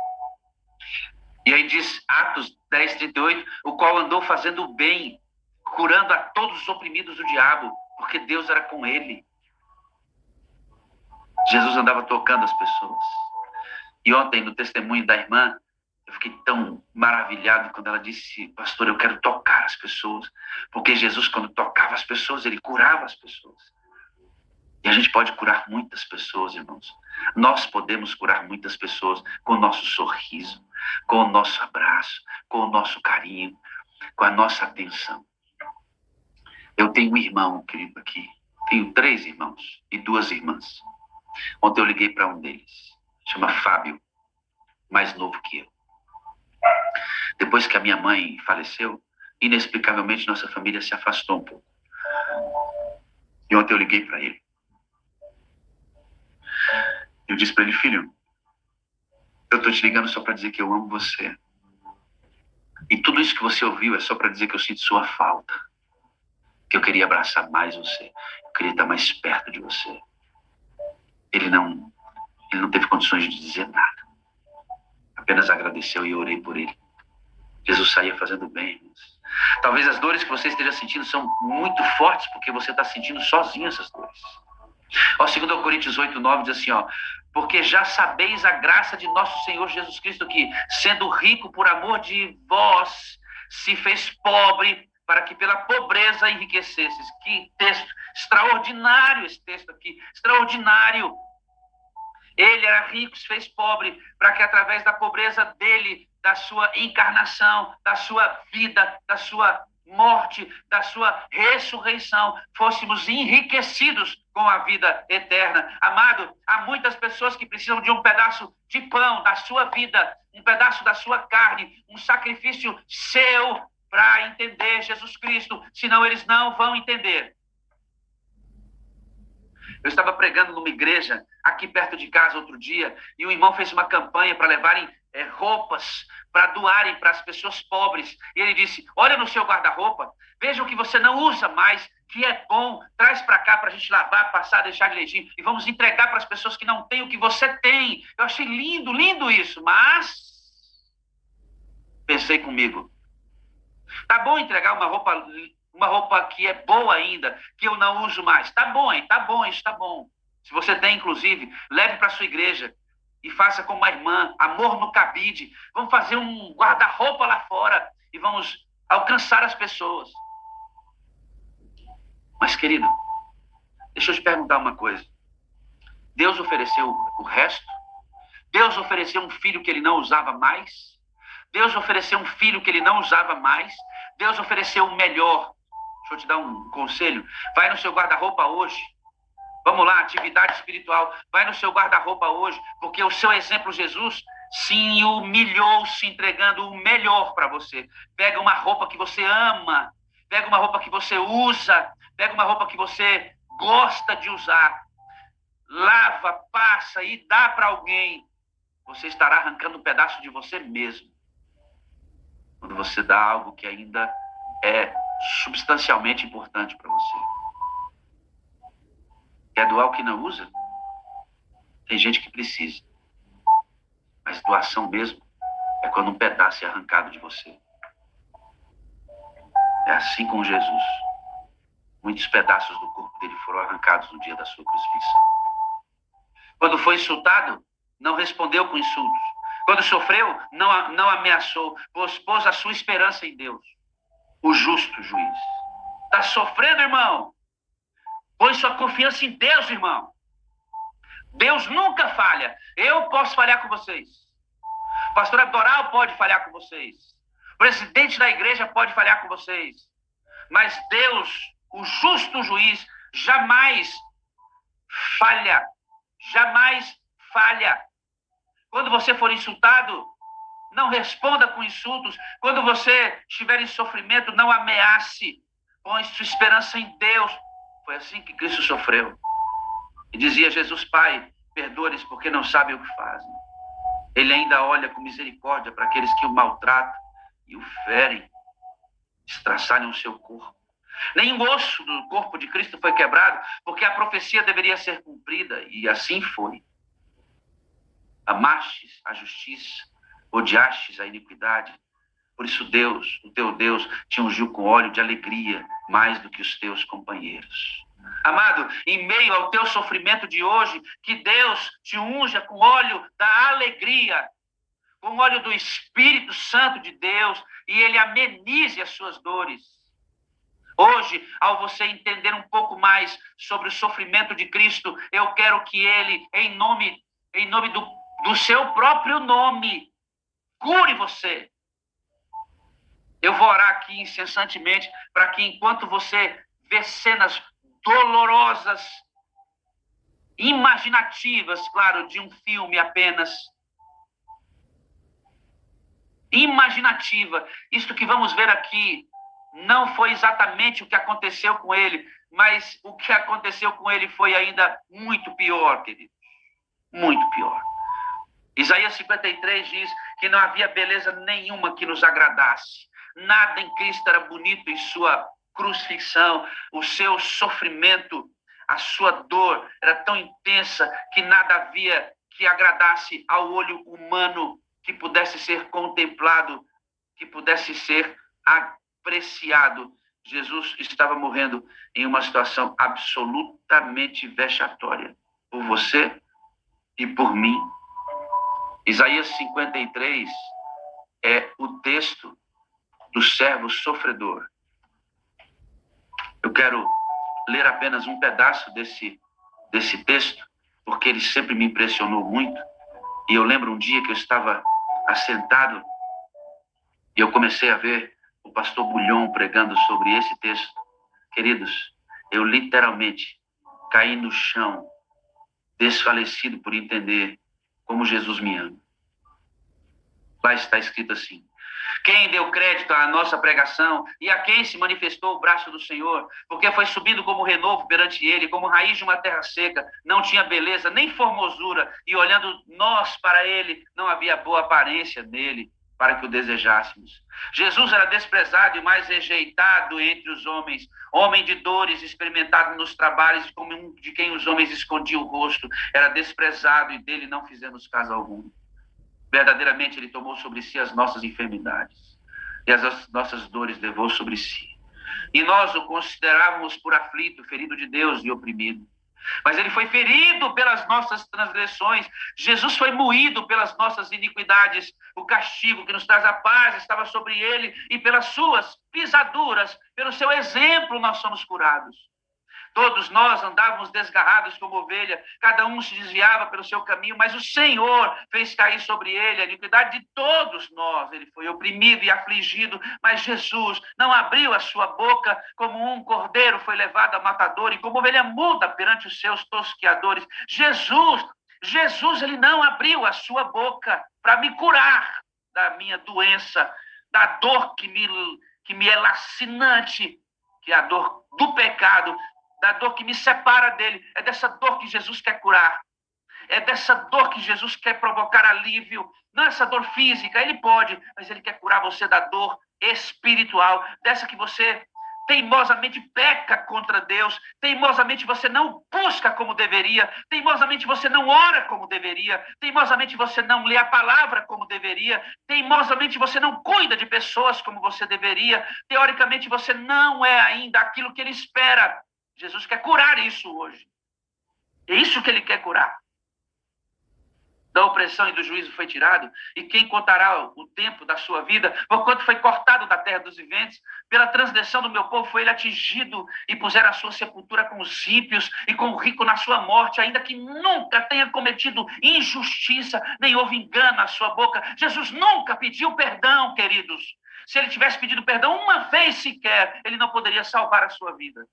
E aí diz Atos 10, 38, o qual andou fazendo o bem, curando a todos os oprimidos do diabo, porque Deus era com ele. Jesus andava tocando as pessoas. E ontem, no testemunho da irmã, eu fiquei tão maravilhado quando ela disse: pastor, eu quero tocar as pessoas. Porque Jesus, quando tocava as pessoas, ele curava as pessoas. E a gente pode curar muitas pessoas, irmãos. Nós podemos curar muitas pessoas com o nosso sorriso, com o nosso abraço, com o nosso carinho, com a nossa atenção. Eu tenho um irmão, querido, aqui. Tenho 3 irmãos e 2 irmãs. Ontem eu liguei para um deles. Chama Fábio, mais novo que eu. Depois que a minha mãe faleceu, inexplicavelmente nossa família se afastou um pouco. E ontem eu liguei para ele. Eu disse para ele: filho, eu estou te ligando só para dizer que eu amo você. E tudo isso que você ouviu é só para dizer que eu sinto sua falta. Que eu queria abraçar mais você. Eu queria estar mais perto de você. Ele não teve condições de dizer nada. Apenas agradeceu e eu orei por ele. Jesus saía fazendo bem, irmãos. Talvez as dores que você esteja sentindo são muito fortes porque você está sentindo sozinho essas dores. Ó, 2 Coríntios 8, 9 diz assim, ó: porque já sabeis a graça de nosso Senhor Jesus Cristo, que, sendo rico por amor de vós, se fez pobre, para que pela pobreza enriquecesses. Que texto extraordinário esse texto aqui, extraordinário. Ele era rico, se fez pobre, para que através da pobreza dele, da sua encarnação, da sua vida, da sua morte, da sua ressurreição, fôssemos enriquecidos com a vida eterna. Amado, há muitas pessoas que precisam de um pedaço de pão da sua vida, um pedaço da sua carne, um sacrifício seu para entender Jesus Cristo, senão eles não vão entender. Eu estava pregando numa igreja aqui perto de casa outro dia, e o irmão fez uma campanha para levarem roupas, para doarem para as pessoas pobres. E ele disse, olha no seu guarda-roupa, veja o que você não usa mais, que é bom, traz para cá para a gente lavar, passar, deixar direitinho, e vamos entregar para as pessoas que não têm o que você tem. Eu achei lindo, lindo isso, mas pensei comigo, tá bom entregar uma roupa que é boa ainda, que eu não uso mais. Tá bom, hein? Tá bom, isso tá bom. Se você tem, inclusive, leve para sua igreja e faça como uma irmã, amor no cabide. Vamos fazer um guarda-roupa lá fora e vamos alcançar as pessoas. Mas, querido, deixa eu te perguntar uma coisa. Deus ofereceu o resto? Deus ofereceu um filho que ele não usava mais? Deus ofereceu um filho que ele não usava mais? Deus ofereceu o melhor. Deixa eu te dar um conselho. Vai no seu guarda-roupa hoje. Vamos lá, atividade espiritual. Vai no seu guarda-roupa hoje, porque o seu exemplo, Jesus, se humilhou, se entregando o melhor para você. Pega uma roupa que você ama, pega uma roupa que você usa, pega uma roupa que você gosta de usar, lava, passa e dá para alguém. Você estará arrancando um pedaço de você mesmo. Quando você dá algo que ainda é substancialmente importante para você. Quer doar o que não usa? Tem gente que precisa. Mas doação mesmo é quando um pedaço é arrancado de você. É assim com Jesus. Muitos pedaços do corpo dele foram arrancados no dia da sua crucifixão. Quando foi insultado, não respondeu com insultos. Quando sofreu, não ameaçou, pois pôs a sua esperança em Deus, o justo juiz. Está sofrendo, irmão? Põe sua confiança em Deus, irmão. Deus nunca falha. Eu posso falhar com vocês. Pastor Abdoral pode falhar com vocês. O presidente da igreja pode falhar com vocês. Mas Deus, o justo juiz, jamais falha. Jamais falha. Quando você for insultado, não responda com insultos. Quando você estiver em sofrimento, não ameace. Põe sua esperança em Deus. Foi assim que Cristo sofreu. E dizia Jesus, Pai, perdoa-lhes porque não sabem o que fazem. Ele ainda olha com misericórdia para aqueles que o maltratam e o ferem, estraçalham o seu corpo. Nenhum osso do corpo de Cristo foi quebrado, porque a profecia deveria ser cumprida, e assim foi. Amastes a justiça, odiastes a iniquidade. Por isso Deus, o teu Deus, te ungiu com óleo de alegria, mais do que os teus companheiros. Amado, em meio ao teu sofrimento de hoje, que Deus te unja com óleo da alegria, com óleo do Espírito Santo de Deus, e Ele amenize as suas dores. Hoje, ao você entender um pouco mais sobre o sofrimento de Cristo, eu quero que Ele, em nome do seu próprio nome, cure você. Eu vou orar aqui incessantemente para que enquanto você vê cenas dolorosas, imaginativas, claro, de um filme apenas, imaginativa, isto que vamos ver aqui não foi exatamente o que aconteceu com ele, mas o que aconteceu com ele foi ainda muito pior, querido, muito pior. Isaías 53 diz que não havia beleza nenhuma que nos agradasse. Nada em Cristo era bonito em sua crucifixão. O seu sofrimento, a sua dor era tão intensa que nada havia que agradasse ao olho humano, que pudesse ser contemplado, que pudesse ser apreciado. Jesus estava morrendo em uma situação absolutamente vexatória por você e por mim. Isaías 53 é o texto do servo sofredor. Eu quero ler apenas um pedaço desse texto, porque ele sempre me impressionou muito. E eu lembro um dia que eu estava assentado e eu comecei a ver o pastor Bulhon pregando sobre esse texto. Queridos, eu literalmente caí no chão, desfalecido por entender como Jesus me ama. Lá está escrito assim: quem deu crédito à nossa pregação e a quem se manifestou o braço do Senhor, porque foi subido como renovo perante ele, como raiz de uma terra seca, não tinha beleza nem formosura, e olhando nós para ele, não havia boa aparência nele, para que o desejássemos. Jesus era desprezado e mais rejeitado entre os homens, homem de dores, experimentado nos trabalhos, como um de quem os homens escondiam o rosto, era desprezado e dele não fizemos caso algum. Verdadeiramente ele tomou sobre si as nossas enfermidades e as nossas dores levou sobre si. E nós o considerávamos por aflito, ferido de Deus e oprimido. Mas ele foi ferido pelas nossas transgressões. Jesus foi moído pelas nossas iniquidades. O castigo que nos traz a paz estava sobre ele, e pelas suas pisaduras, pelo seu exemplo, nós somos curados. Todos nós andávamos desgarrados como ovelha, cada um se desviava pelo seu caminho, mas o Senhor fez cair sobre ele a iniquidade de todos nós. Ele foi oprimido e afligido, mas Jesus não abriu a sua boca. Como um cordeiro foi levado a matador, e como ovelha muda perante os seus tosqueadores. Jesus, ele não abriu a sua boca para me curar da minha doença, da dor que me é lacinante, que é a dor do pecado, da dor que me separa dele. É dessa dor que Jesus quer curar. É dessa dor que Jesus quer provocar alívio. Não essa dor física, ele pode, mas ele quer curar você da dor espiritual, dessa que você teimosamente peca contra Deus, teimosamente você não busca como deveria, teimosamente você não ora como deveria, teimosamente você não lê a palavra como deveria, teimosamente você não cuida de pessoas como você deveria, teoricamente você não é ainda aquilo que ele espera. Jesus quer curar isso hoje. É isso que ele quer curar. Da opressão e do juízo foi tirado, e quem contará o tempo da sua vida, porquanto foi cortado da terra dos viventes, pela transgressão do meu povo foi ele atingido, e puseram a sua sepultura com os ímpios, e com o rico na sua morte, ainda que nunca tenha cometido injustiça, nem houve engano na sua boca. Jesus nunca pediu perdão, queridos. Se ele tivesse pedido perdão uma vez sequer, ele não poderia salvar a sua vida.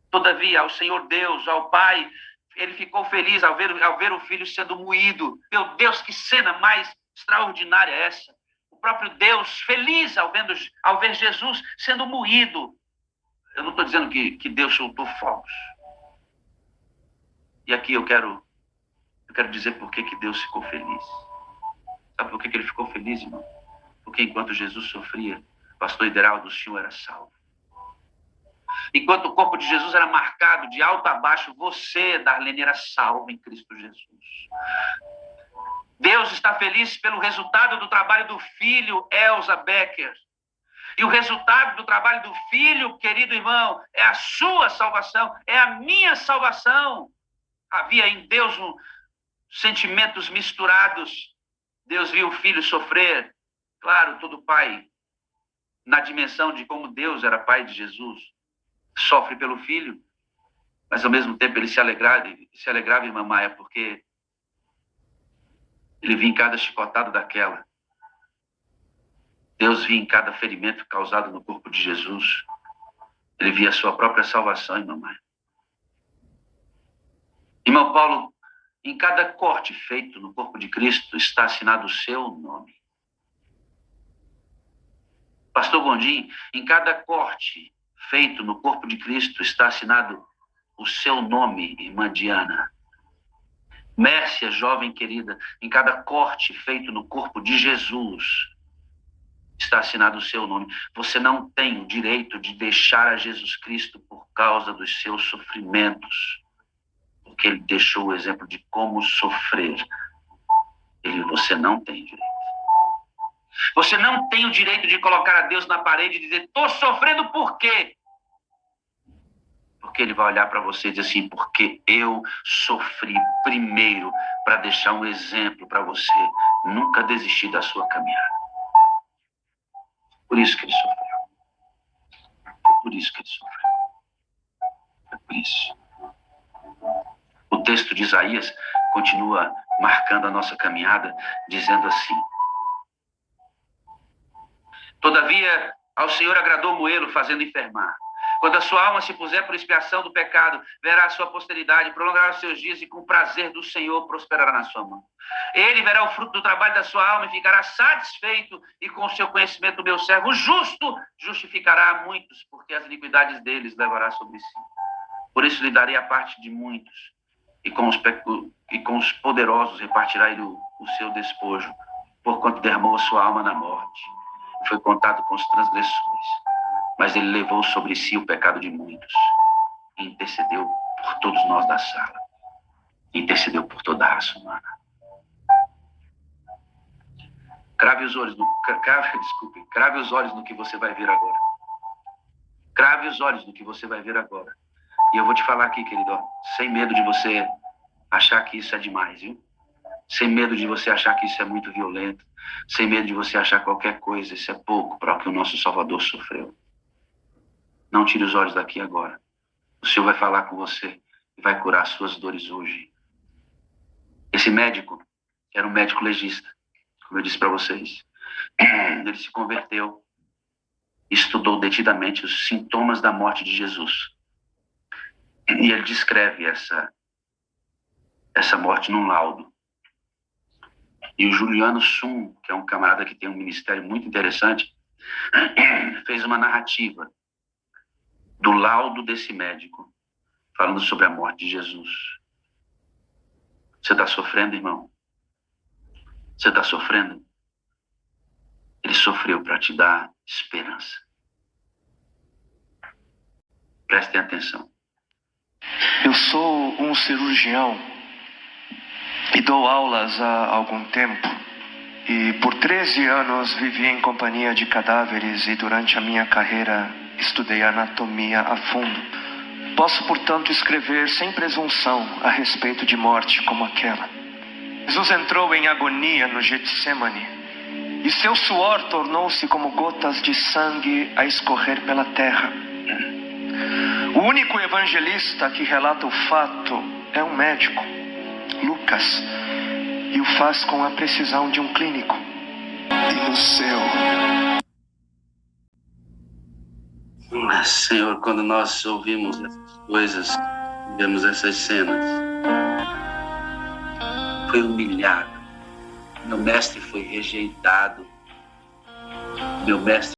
Todavia, ao Senhor Deus, ao Pai, ele ficou feliz ao ver o filho sendo moído. Meu Deus, que cena mais extraordinária é essa? O próprio Deus feliz ao ver Jesus sendo moído. Eu não estou dizendo que Deus soltou fogos. E aqui eu quero dizer por que Deus ficou feliz. Sabe por que ele ficou feliz, irmão? Porque enquanto Jesus sofria, o pastor Ideraldo, o senhor era salvo. Enquanto o corpo de Jesus era marcado de alto a baixo, você, Darlene, era salvo em Cristo Jesus. Deus está feliz pelo resultado do trabalho do filho Elza Becker. E o resultado do trabalho do filho, querido irmão, é a sua salvação, é a minha salvação. Havia em Deus sentimentos misturados. Deus viu o filho sofrer. Claro, todo pai, na dimensão de como Deus era pai de Jesus, sofre pelo filho, mas ao mesmo tempo ele se alegrava em mamãe, porque ele via em cada chicotada daquela. Deus via em cada ferimento causado no corpo de Jesus. Ele via a sua própria salvação em mamãe. Irmão Paulo, em cada corte feito no corpo de Cristo está assinado o seu nome. Pastor Gondim, em cada corte feito no corpo de Cristo está assinado o seu nome, irmã Diana. Mércia, jovem querida, em cada corte feito no corpo de Jesus está assinado o seu nome. Você não tem o direito de deixar a Jesus Cristo por causa dos seus sofrimentos, porque ele deixou o exemplo de como sofrer. Você não tem direito. Você não tem o direito de colocar a Deus na parede e dizer: estou sofrendo por quê? Porque ele vai olhar para você e dizer assim: porque eu sofri primeiro para deixar um exemplo para você nunca desistir da sua caminhada. Por isso que ele sofreu. Foi por isso que ele sofreu. Foi por isso. O texto de Isaías continua marcando a nossa caminhada, dizendo assim: todavia, ao Senhor agradou moê-lo, fazendo enfermar. Quando a sua alma se puser por expiação do pecado, verá a sua posteridade, prolongará os seus dias e com o prazer do Senhor prosperará na sua mão. Ele verá o fruto do trabalho da sua alma e ficará satisfeito, e com o seu conhecimento, meu servo justo justificará a muitos, porque as iniquidades deles levará sobre si. Por isso lhe darei a parte de muitos, e com os poderosos repartirá ele o seu despojo, porquanto derramou a sua alma na morte, e foi contado com os transgressores. Mas ele levou sobre si o pecado de muitos, e intercedeu por todos nós da sala, intercedeu por toda a raça humana. Crave os olhos no que você vai ver agora. Crave os olhos no que você vai ver agora. E eu vou te falar aqui, querido, sem medo de você achar que isso é demais, viu? Sem medo de você achar que isso é muito violento, sem medo de você achar qualquer coisa, isso é pouco para o que o nosso Salvador sofreu. Não tire os olhos daqui agora. O Senhor vai falar com você e vai curar as suas dores hoje. Esse médico era um médico legista, como eu disse para vocês. Ele se converteu, estudou detidamente os sintomas da morte de Jesus. E ele descreve essa morte num laudo. E o Juliano Sum, que é um camarada que tem um ministério muito interessante, fez uma narrativa do laudo desse médico, falando sobre a morte de Jesus. Você está sofrendo, irmão? Você está sofrendo? Ele sofreu para te dar esperança. Prestem atenção. Eu sou um cirurgião e dou aulas há algum tempo. E por 13 anos vivi em companhia de cadáveres e durante a minha carreira estudei anatomia a fundo. Posso, portanto, escrever sem presunção a respeito de morte como aquela. Jesus entrou em agonia no Getsemane e seu suor tornou-se como gotas de sangue a escorrer pela terra. O único evangelista que relata o fato é um médico, Lucas, e o faz com a precisão de um clínico. E no céu... Senhor, quando nós ouvimos essas coisas, vemos essas cenas, foi humilhado, meu mestre foi rejeitado, meu mestre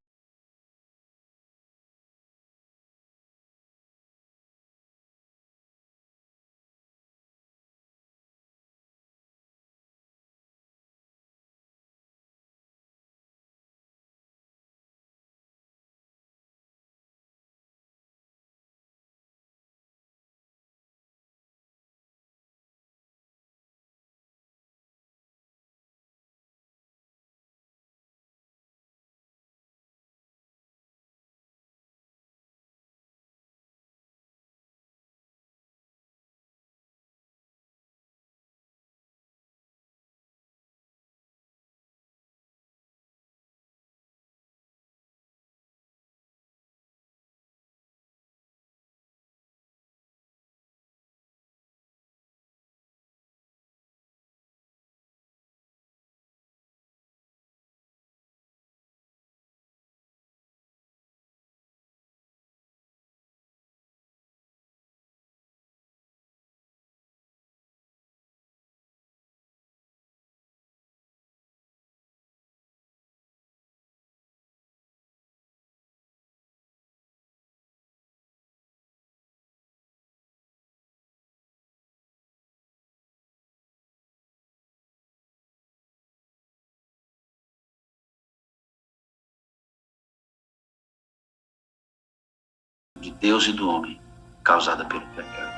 de Deus e do homem, causada pelo pecado.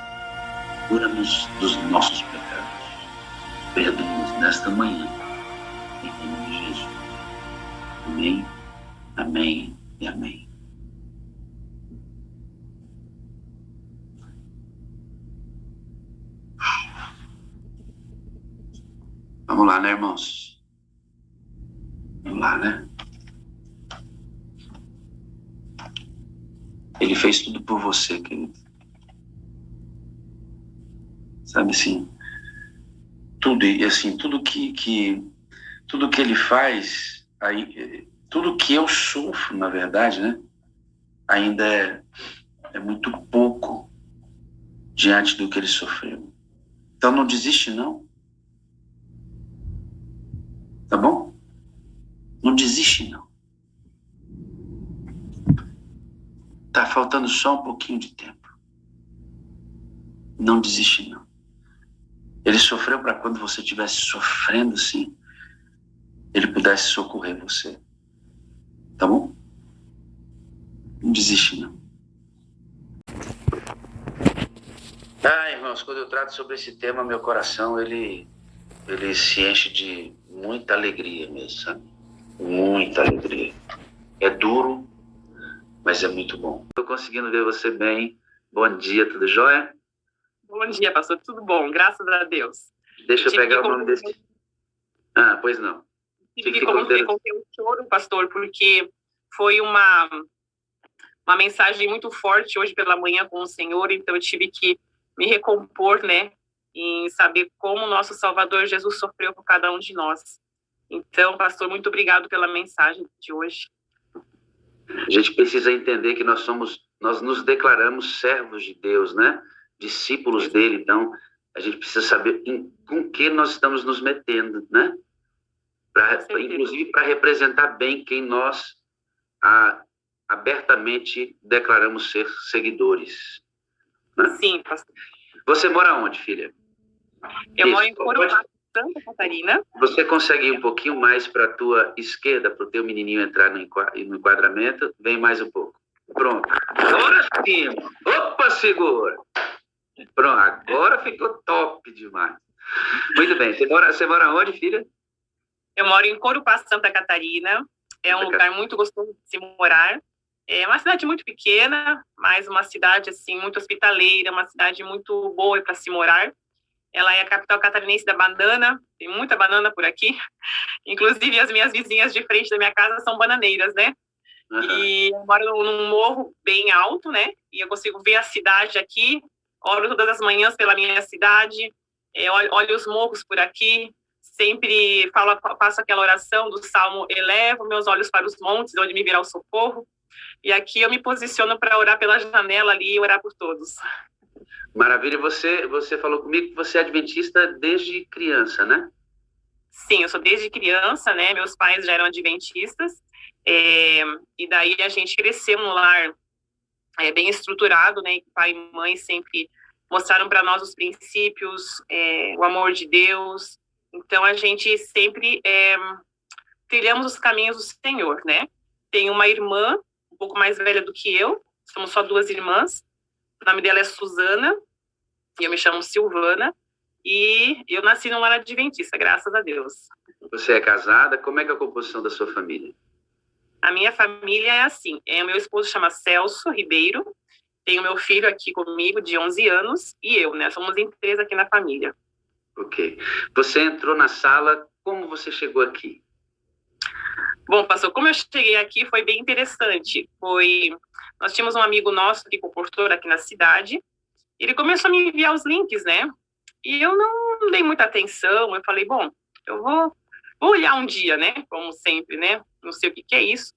Cura-nos dos nossos pecados. Perdoa-nos nesta manhã, em nome de Jesus. Amém, amém e amém. Vamos lá, né, irmãos? Vamos lá, né? Ele fez tudo por você, querido. Sabe assim, tudo, e assim, tudo que ele faz, aí, tudo que eu sofro, na verdade, né? Ainda É muito pouco diante do que ele sofreu. Então não desiste não. Tá bom? Não desiste não. Tá faltando só um pouquinho de tempo. Não desiste não. Ele sofreu para quando você estivesse sofrendo assim, ele pudesse socorrer você. Tá bom? Não desiste não. Irmãos, quando eu trato sobre esse tema, meu coração, ele se enche de muita alegria mesmo, sabe? Muita alegria. É duro, mas é muito bom. Estou conseguindo ver você bem. Bom dia, tudo jóia? Bom dia, pastor. Tudo bom, graças a Deus. Deixa eu pegar o nome desse... pois não. Tive que conter um choro, pastor, porque foi uma mensagem muito forte hoje pela manhã com o Senhor, então eu tive que me recompor, né, em saber como o nosso Salvador Jesus sofreu por cada um de nós. Então, pastor, muito obrigado pela mensagem de hoje. A gente precisa entender que nós nos declaramos servos de Deus, né? Discípulos dele, então a gente precisa saber com que nós estamos nos metendo, né? Inclusive para representar bem quem nós abertamente declaramos ser seguidores. Né? Sim, pastor. Você mora onde, filha? Eu moro em Corupá, Santa Catarina. Você consegue ir um pouquinho mais para a tua esquerda, para o teu menininho entrar no enquadramento? Vem mais um pouco. Pronto. Agora sim. Opa, segura. Pronto, agora ficou top demais. Muito bem. Você mora onde, filha? Eu moro em Corupá, Santa Catarina. É um lugar muito gostoso de se morar. É uma cidade muito pequena, mas uma cidade assim muito hospitaleira, uma cidade muito boa para se morar. Ela é a capital catarinense da banana, tem muita banana por aqui. Inclusive, as minhas vizinhas de frente da minha casa são bananeiras, né? Uhum. E eu moro num morro bem alto, né? E eu consigo ver a cidade aqui, oro todas as manhãs pela minha cidade, olho os morros por aqui, sempre faço aquela oração do Salmo, elevo meus olhos para os montes, onde me virá o socorro. E aqui eu me posiciono para orar pela janela ali e orar por todos. Maravilha. Você falou comigo que você é adventista desde criança, né? Sim, eu sou desde criança, né? Meus pais já eram adventistas. E daí a gente cresceu num lar bem estruturado, né? Pai e mãe sempre mostraram para nós os princípios, o amor de Deus. Então a gente sempre trilhamos os caminhos do Senhor, né? Tenho uma irmã um pouco mais velha do que eu, somos só duas irmãs. O nome dela é Suzana, e eu me chamo Silvana, e eu nasci numa lar adventista, graças a Deus. Você é casada? Como é que é a composição da sua família? A minha família é assim, o meu esposo chama Celso Ribeiro, tenho meu filho aqui comigo, de 11 anos, e eu, né, somos em 3 aqui na família. Ok. Você entrou na sala, como você chegou aqui? Bom, pastor, como eu cheguei aqui foi bem interessante. Nós tínhamos um amigo nosso que comportou aqui na cidade, ele começou a me enviar os links, né? E eu não dei muita atenção, eu falei, bom, eu vou olhar um dia, né? Como sempre, né? Não sei o que é isso.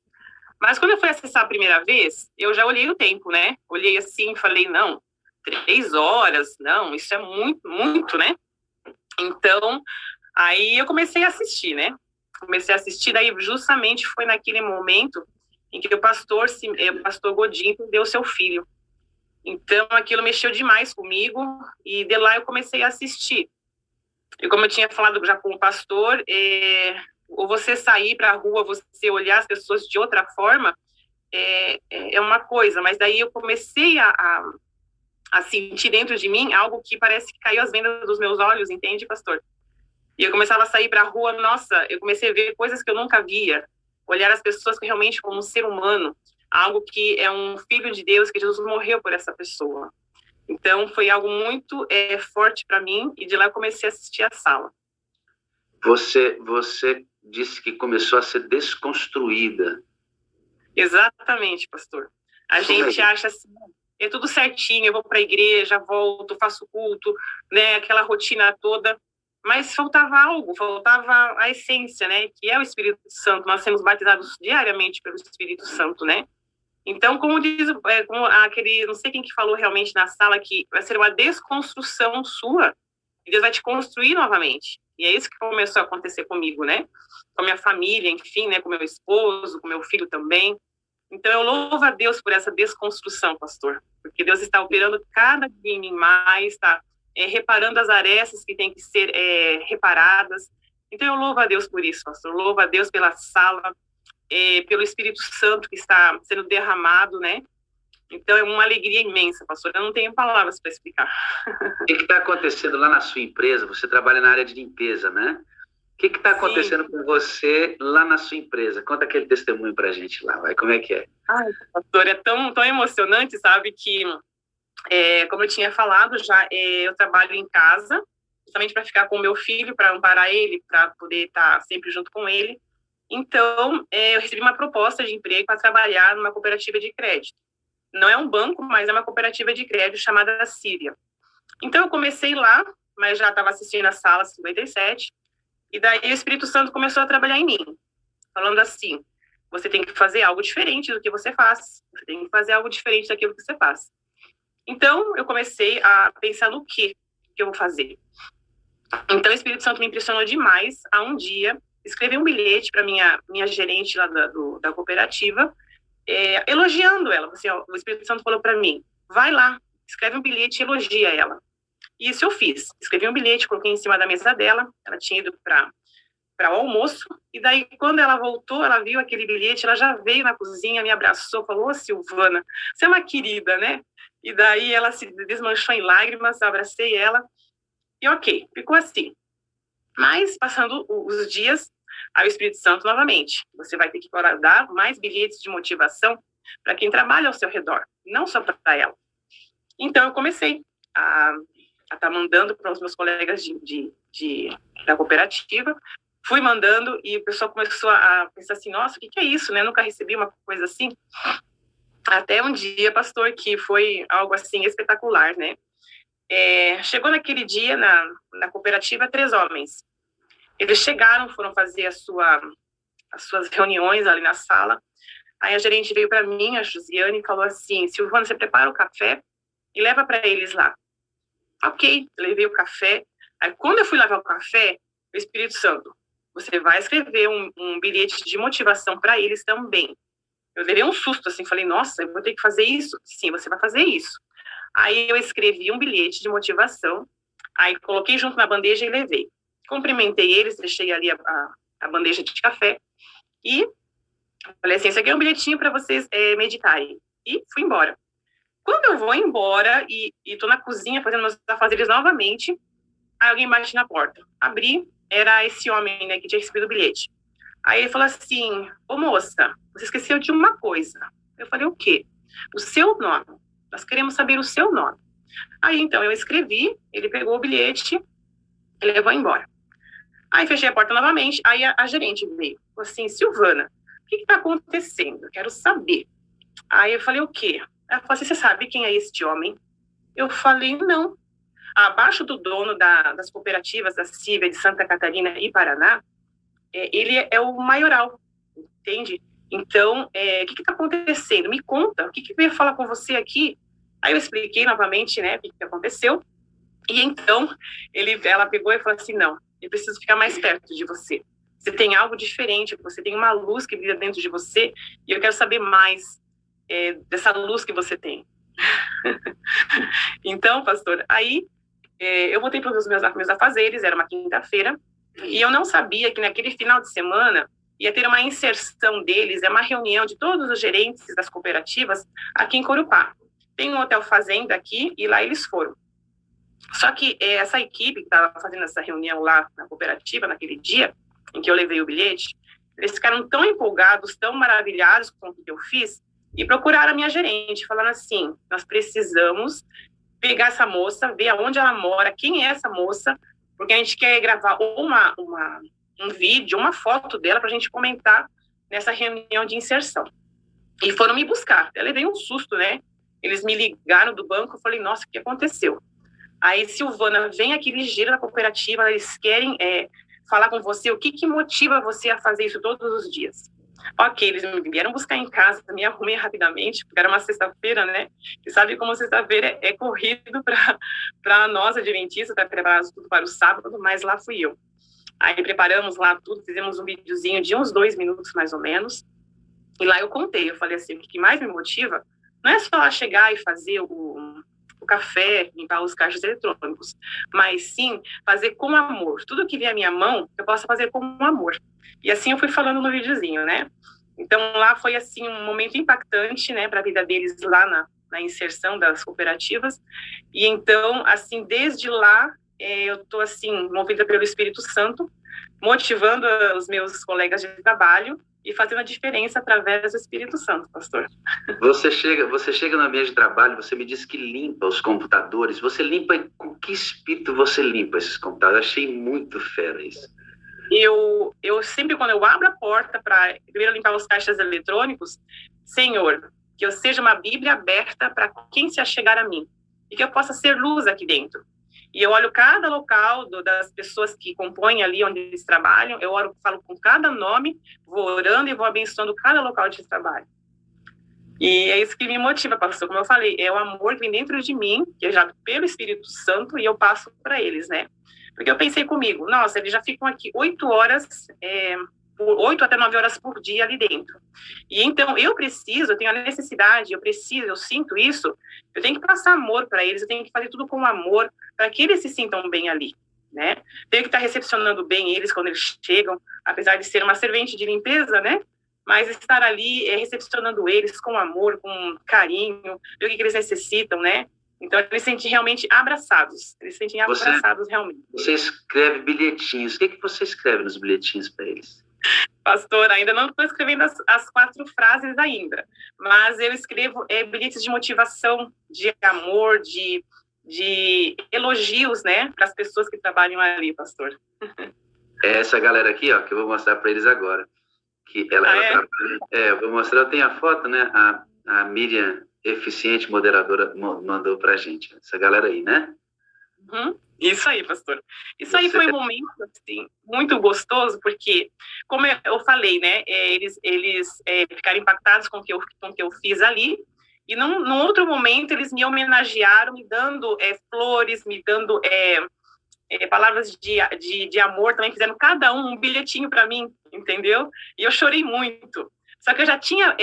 Mas quando eu fui acessar a primeira vez, eu já olhei o tempo, né? Olhei assim e falei, não, 3 horas, não, isso é muito, muito, né? Então, aí eu comecei a assistir, né? Daí justamente foi naquele momento em que o pastor Godinho deu seu filho. Então, aquilo mexeu demais comigo, e de lá eu comecei a assistir. E como eu tinha falado já com o pastor, ou você sair para a rua, você olhar as pessoas de outra forma, é uma coisa, mas daí eu comecei a sentir dentro de mim algo que parece que caiu as vendas dos meus olhos, entende, pastor? E eu começava a sair para a rua, nossa, eu comecei a ver coisas que eu nunca via, olhar as pessoas realmente como um ser humano, algo que é um filho de Deus, que Jesus morreu por essa pessoa. Então, foi algo muito forte para mim, e de lá eu comecei a assistir a sala. Você disse que começou a ser desconstruída. Exatamente, pastor. A gente acha assim, é tudo certinho, eu vou para a igreja, volto, faço culto, né, aquela rotina toda. Mas faltava algo, faltava a essência, né? Que é o Espírito Santo. Nós somos batizados diariamente pelo Espírito Santo, né? Então, como diz, como aquele, não sei quem que falou realmente na sala, que vai ser uma desconstrução sua, e Deus vai te construir novamente. E é isso que começou a acontecer comigo, né? Com a minha família, enfim, né? Com meu esposo, com meu filho também. Então, eu louvo a Deus por essa desconstrução, pastor, porque Deus está operando cada dia em mim mais, está reparando as arestas que têm que ser reparadas. Então, eu louvo a Deus por isso, pastor. Eu louvo a Deus pela sala, pelo Espírito Santo que está sendo derramado, né? Então, é uma alegria imensa, pastor. Eu não tenho palavras para explicar. O que está acontecendo lá na sua empresa? Você trabalha na área de limpeza, né? O que está acontecendo com você lá na sua empresa? Conta aquele testemunho para a gente lá, vai. Como é que é? Ai, pastor, é tão emocionante, sabe? Que, como eu tinha falado já, eu trabalho em casa, justamente para ficar com o meu filho, para amparar ele, para poder estar sempre junto com ele. Então, eu recebi uma proposta de emprego para trabalhar numa cooperativa de crédito. Não é um banco, mas é uma cooperativa de crédito chamada Síria. Então, eu comecei lá, mas já estava assistindo a sala 57, e daí o Espírito Santo começou a trabalhar em mim, falando assim, você tem que fazer algo diferente do que você faz, você tem que fazer algo diferente daquilo que você faz. Então, eu comecei a pensar no que eu vou fazer. Então, o Espírito Santo me impressionou demais a um dia escrever um bilhete para minha gerente lá da cooperativa, elogiando ela. Assim, ó, o Espírito Santo falou para mim, vai lá, escreve um bilhete e elogia ela. E isso eu fiz. Escrevi um bilhete, coloquei em cima da mesa dela, ela tinha ido para o almoço, e daí, quando ela voltou, ela viu aquele bilhete, ela já veio na cozinha, me abraçou, falou, ô, Silvana, você é uma querida, né? E daí ela se desmanchou em lágrimas, eu abracei ela, e ok, ficou assim. Mas, passando os dias, aí o Espírito Santo novamente, você vai ter que dar mais bilhetes de motivação para quem trabalha ao seu redor, não só para ela. Então, eu comecei a estar mandando para os meus colegas da cooperativa, fui mandando e o pessoal começou a pensar assim, nossa, o que é isso, né? Nunca recebi uma coisa assim. Até um dia, pastor, que foi algo assim espetacular, né? Chegou naquele dia na cooperativa 3 homens. Eles chegaram, foram fazer as suas reuniões ali na sala. Aí a gerente veio para mim, a Josiane, e falou assim, Silvana, você prepara o café e leva para eles lá. Ok, levei o café. Aí quando eu fui levar o café, o Espírito Santo, você vai escrever um bilhete de motivação para eles também. Eu levei um susto, assim, falei, nossa, eu vou ter que fazer isso? Sim, você vai fazer isso. Aí eu escrevi um bilhete de motivação, aí coloquei junto na bandeja e levei. Cumprimentei eles, deixei ali a bandeja de café e falei assim, esse aqui é um bilhetinho para vocês meditarem. E fui embora. Quando eu vou embora e tô na cozinha fazendo meus afazeres novamente, aí alguém bate na porta. Abri, era esse homem, né, que tinha recebido o bilhete. Aí ele falou assim, ô moça, você esqueceu de uma coisa. Eu falei, o quê? O seu nome. Nós queremos saber o seu nome. Aí, então, eu escrevi, ele pegou o bilhete e levou embora. Aí, fechei a porta novamente, aí a gerente veio. Falou assim, Silvana, o que está acontecendo? Eu quero saber. Aí eu falei, o quê? Ela falou assim, você sabe quem é este homem? Eu falei, não. Abaixo do dono das cooperativas da Cívia de Santa Catarina e Paraná, ele é o maioral, entende? Então, o que está acontecendo? Me conta, o que veio falar com você aqui? Aí eu expliquei novamente, né, o que aconteceu. E então, ela pegou e falou assim, não, eu preciso ficar mais perto de você. Você tem algo diferente, você tem uma luz que brilha dentro de você, e eu quero saber mais dessa luz que você tem. Então, pastor, aí eu voltei para os meus afazeres, era uma quinta-feira, e eu não sabia que naquele final de semana ia ter uma inserção deles, uma reunião de todos os gerentes das cooperativas aqui em Corupá. Tem um hotel fazenda aqui, e lá eles foram. Só que essa equipe que estava fazendo essa reunião lá na cooperativa, naquele dia em que eu levei o bilhete, eles ficaram tão empolgados, tão maravilhados com o que eu fiz, e procuraram a minha gerente, falando assim, nós precisamos pegar essa moça, ver aonde ela mora, quem é essa moça, porque a gente quer gravar um vídeo, uma foto dela para a gente comentar nessa reunião de inserção. E foram me buscar. Eu levei um susto, né? Eles me ligaram do banco, eu falei, nossa, o que aconteceu? Aí, Silvana, vem aqui ligeiro da cooperativa, eles querem falar com você, o que motiva você a fazer isso todos os dias? Ok, eles me vieram buscar em casa, me arrumei rapidamente, porque era uma sexta-feira, né? E sabe como sexta-feira é corrido para nós, adventistas, para preparar tudo para o sábado, mas lá fui eu. Aí preparamos lá tudo, fizemos um videozinho de uns 2 minutos, mais ou menos, e lá eu contei, eu falei assim, o que mais me motiva não é só chegar e fazer o café, limpar os caixas eletrônicos, mas sim fazer com amor. Tudo que vier à minha mão, eu posso fazer com amor. E assim eu fui falando no videozinho, né? Então lá foi assim um momento impactante, né, para a vida deles lá na inserção das cooperativas. E então, assim, desde lá, eu estou assim movida pelo Espírito Santo, motivando os meus colegas de trabalho e fazendo a diferença através do Espírito Santo, pastor. Você chega no ambiente de trabalho, você me disse que limpa os computadores. Você limpa, com que espírito você limpa esses computadores? Eu achei muito fera isso. Eu sempre, quando eu abro a porta para primeiro limpar os caixas eletrônicos, Senhor, que eu seja uma Bíblia aberta para quem se achegar a mim, e que eu possa ser luz aqui dentro. E eu olho cada local das pessoas que compõem ali onde eles trabalham, eu falo com cada nome, vou orando e vou abençoando cada local de trabalho. E é isso que me motiva, pastor. Como eu falei, é o amor que vem dentro de mim, que é gerado pelo Espírito Santo, e eu passo para eles, né? Porque eu pensei comigo, nossa, eles já ficam aqui 8 horas, 8 até 9 horas por dia ali dentro. E então eu tenho a necessidade, eu sinto isso, eu tenho que passar amor para eles, eu tenho que fazer tudo com amor, para que eles se sintam bem ali, né? Tenho que estar recepcionando bem eles quando eles chegam, apesar de ser uma servente de limpeza, né? Mas estar ali recepcionando eles com amor, com carinho, ver o que eles necessitam, né? Então, eles se sentem realmente abraçados. Eles se sentem abraçados realmente. Você escreve bilhetinhos. O que você escreve nos bilhetinhos para eles? Pastor, ainda não estou escrevendo as 4 frases ainda, mas eu escrevo bilhetes de motivação, de amor, de elogios, né, para as pessoas que trabalham ali, pastor. É essa galera aqui, ó, que eu vou mostrar para eles agora. Que ela trabalha. Eu vou mostrar, eu tenho a foto, né? A Miriam, eficiente moderadora, mandou pra gente. Essa galera aí, né? Isso aí, pastor. Isso aí foi um momento, assim, muito gostoso, porque, como eu falei, né, eles ficaram impactados com o que eu fiz ali, e num outro momento eles me homenagearam, me dando flores, me dando palavras de amor, também fizeram cada um bilhetinho para mim, entendeu? E eu chorei muito. Só que eu já tinha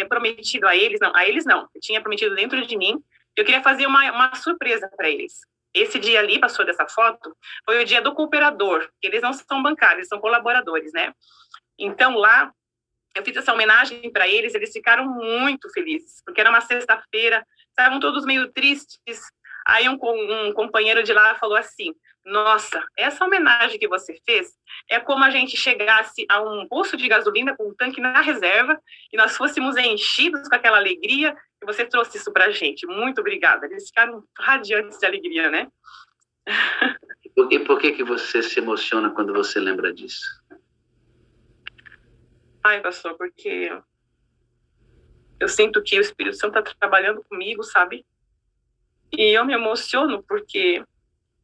prometido a eles não, eu tinha prometido dentro de mim, eu queria fazer uma surpresa para eles. Esse dia ali, passou dessa foto, foi o dia do cooperador, eles não são bancários, eles são colaboradores, né? Então lá, eu fiz essa homenagem para eles, eles ficaram muito felizes, porque era uma sexta-feira, estavam todos meio tristes. Aí um companheiro de lá falou assim, nossa, essa homenagem que você fez é como a gente chegasse a um posto de gasolina com um tanque na reserva e nós fôssemos enchidos com aquela alegria e você trouxe isso pra gente. Muito obrigada. Eles ficaram radiantes de alegria, né? E por que você se emociona quando você lembra disso? Ai, pastor, porque eu sinto que o Espírito Santo está trabalhando comigo, sabe? E eu me emociono porque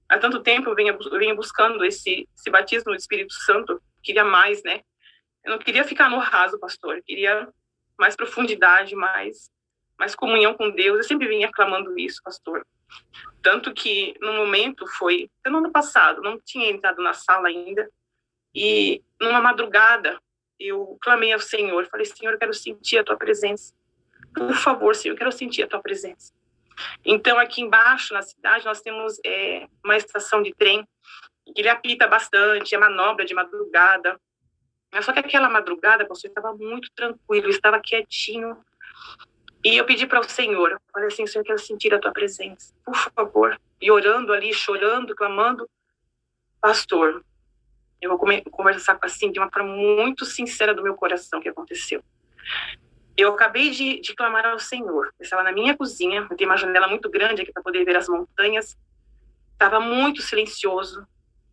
há tanto tempo eu venho buscando esse batismo do Espírito Santo, queria mais, né? Eu não queria ficar no raso, pastor, eu queria mais profundidade, mais comunhão com Deus. Eu sempre vinha clamando isso, pastor. Tanto que no momento no ano passado, não tinha entrado na sala ainda, e numa madrugada eu clamei ao Senhor, falei, Senhor, eu quero sentir a tua presença. Por favor, Senhor, eu quero sentir a tua presença. Então, aqui embaixo, na cidade, nós temos uma estação de trem, que ele apita bastante, é manobra de madrugada. Só que aquela madrugada, pastor, estava muito tranquilo, estava quietinho. E eu pedi para o Senhor, eu falei assim, Senhor, eu quero sentir a tua presença, por favor. E orando ali, chorando, clamando, pastor, eu vou conversar assim, de uma forma muito sincera do meu coração, o que aconteceu. Eu acabei de clamar ao Senhor. Eu estava na minha cozinha, eu tenho uma janela muito grande aqui para poder ver as montanhas. Estava muito silencioso.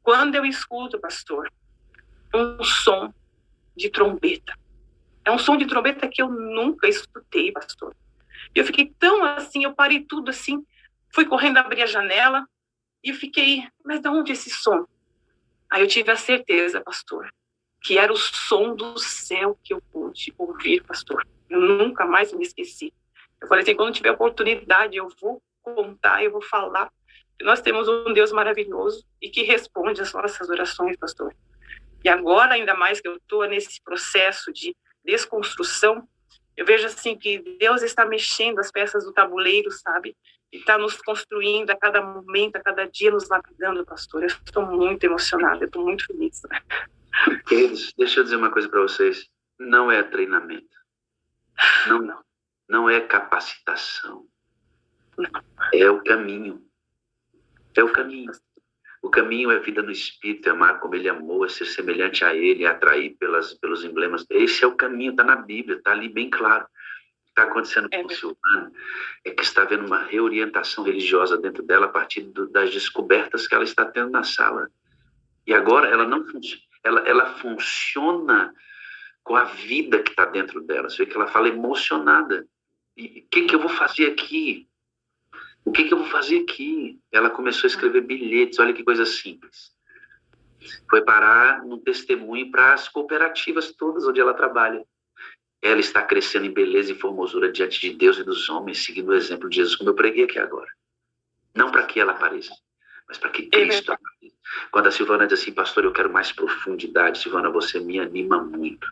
Quando eu escuto, pastor, um som de trombeta. É um som de trombeta que eu nunca escutei, pastor. Eu fiquei tão assim, eu parei tudo assim, fui correndo abrir a janela e fiquei, mas de onde esse som? Aí eu tive a certeza, pastor, que era o som do céu que eu pude ouvir, pastor. Eu nunca mais me esqueci. Eu falei assim, quando tiver oportunidade, eu vou contar, eu vou falar. Nós temos um Deus maravilhoso e que responde às nossas orações, pastor. E agora, ainda mais que eu estou nesse processo de desconstrução, eu vejo assim que Deus está mexendo as peças do tabuleiro, sabe? E está nos construindo a cada momento, a cada dia, nos lapidando, pastor. Eu estou muito emocionada, eu estou muito feliz. Queridos, deixa eu dizer uma coisa para vocês. Não é treinamento. Não é capacitação. É o caminho. É o caminho. O caminho é vida no Espírito, é amar como Ele amou, é ser semelhante a Ele, é atrair pelos emblemas. Esse é o caminho, está na Bíblia, está ali bem claro. O que está acontecendo com Silvana é que está havendo uma reorientação religiosa dentro dela a partir das descobertas que ela está tendo na sala. E agora ela não ela funciona com a vida que está dentro dela. Você vê que ela fala emocionada. E o que eu vou fazer aqui? O que eu vou fazer aqui? Ela começou a escrever bilhetes, olha que coisa simples. Foi parar no testemunho para as cooperativas todas onde ela trabalha. Ela está crescendo em beleza e formosura diante de Deus e dos homens, seguindo o exemplo de Jesus, como eu preguei aqui agora. Não para que ela apareça, mas para que Cristo apareça. Quando a Silvana diz assim, pastor, eu quero mais profundidade, Silvana, você me anima muito.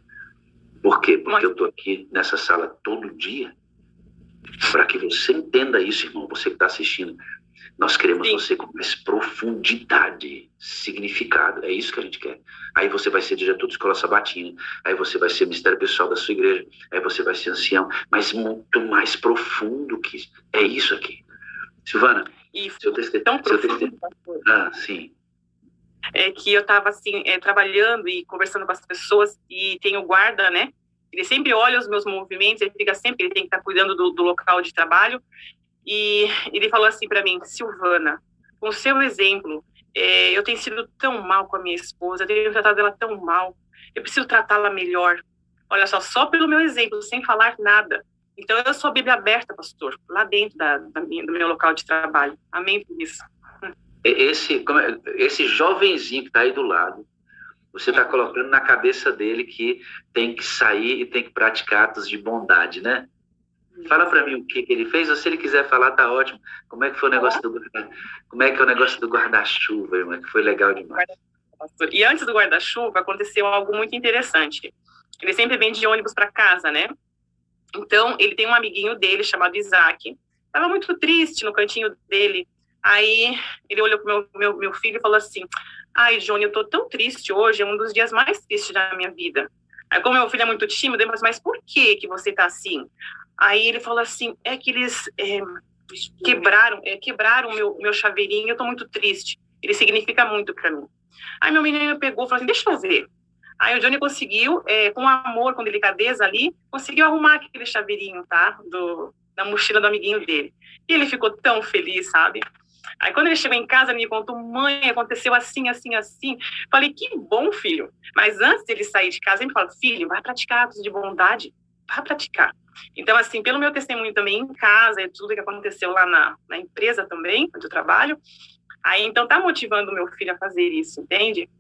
Por quê? Porque eu estou aqui nessa sala todo dia, para que você entenda isso, irmão, você que está assistindo. Nós queremos você com mais profundidade, significado. É isso que a gente quer. Aí você vai ser diretor de escola sabatina, aí você vai ser ministério pessoal da sua igreja, aí você vai ser ancião, mas muito mais profundo que isso. É isso aqui. Silvana, seu testemunho. Sim. É que eu estava assim, trabalhando e conversando com as pessoas, e tem o guarda, né? Ele sempre olha os meus movimentos, ele tem que estar cuidando do local de trabalho. E ele falou assim para mim, Silvana, com o seu exemplo, eu tenho sido tão mal com a minha esposa, eu tenho tratado ela tão mal, eu preciso tratá-la melhor. Olha só pelo meu exemplo, sem falar nada. Então eu sou a Bíblia aberta, pastor, lá dentro do meu local de trabalho. Amém por isso. Esse jovenzinho que está aí do lado, você está colocando na cabeça dele que tem que sair e tem que praticar atos de bondade, né? Fala para mim o que ele fez, ou se ele quiser falar, tá ótimo. Como é que foi o negócio do guarda-chuva, irmã? Que foi legal demais. E antes do guarda-chuva, aconteceu algo muito interessante. Ele sempre vem de ônibus para casa, né? Então, ele tem um amiguinho dele chamado Isaac. Estava muito triste no cantinho dele. Aí, ele olhou pro meu filho e falou assim, ai, Johnny, eu tô tão triste hoje, é um dos dias mais tristes da minha vida. Aí, como meu filho é muito tímido, mas por que você tá assim? Aí ele falou assim, é que eles quebraram o meu chaveirinho, eu tô muito triste. Ele significa muito para mim. Aí meu menino pegou e falou assim, deixa eu ver. Aí o Johnny conseguiu, com amor, com delicadeza ali, conseguiu arrumar aquele chaveirinho, tá? Da mochila do amiguinho dele. E ele ficou tão feliz, sabe? Aí quando ele chegou em casa, ele me contou, mãe, aconteceu assim, assim, assim. Falei, que bom, filho. Mas antes dele sair de casa, ele me falou, filho, vai praticar atos de bondade. Vai praticar. Então, assim, pelo meu testemunho também em casa, e tudo que aconteceu lá na empresa também, onde eu trabalho, aí então tá motivando o meu filho a fazer isso, entende?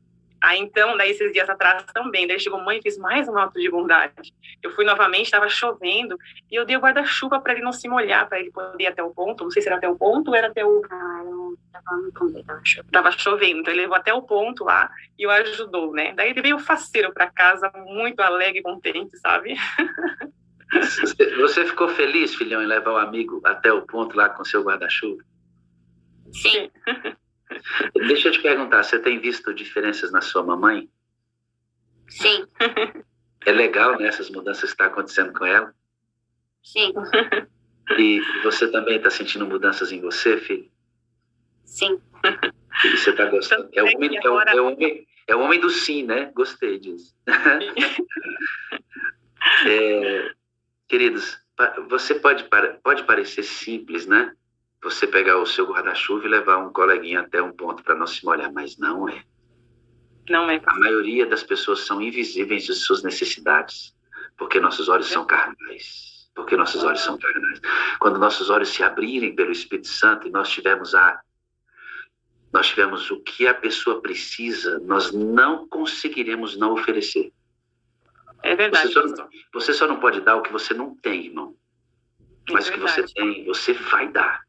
Aí então, daí esses dias atrás também, daí chegou mãe e fez mais um ato de bondade. Eu fui novamente, estava chovendo, e eu dei o guarda-chuva para ele não se molhar, para ele poder ir até o ponto, não sei se era até o ponto ou era até o... Tava chovendo, então ele levou até o ponto lá e o ajudou, né? Daí ele veio faceiro para casa, muito alegre e contente, sabe? Você ficou feliz, filhão, em levar o amigo até o ponto lá com seu guarda-chuva? Sim. Deixa eu te perguntar, você tem visto diferenças na sua mamãe? Sim. É legal, né, essas mudanças que estão acontecendo com ela? Sim. E você também está sentindo mudanças em você, filho? Sim. E você está gostando? É o homem do sim, né? Gostei disso. Queridos, você pode parecer simples, né? Você pegar o seu guarda-chuva e levar um coleguinha até um ponto para não se molhar, mas não é. Não é. A maioria das pessoas são invisíveis de suas necessidades, porque nossos olhos são carnais. Porque nossos olhos são carnais. Quando nossos olhos se abrirem pelo Espírito Santo e nós tivermos nós tivemos o que a pessoa precisa, nós não conseguiremos não oferecer. É verdade, pastor. Você só não pode dar o que você não tem, irmão. Mas o que você tem, você vai dar.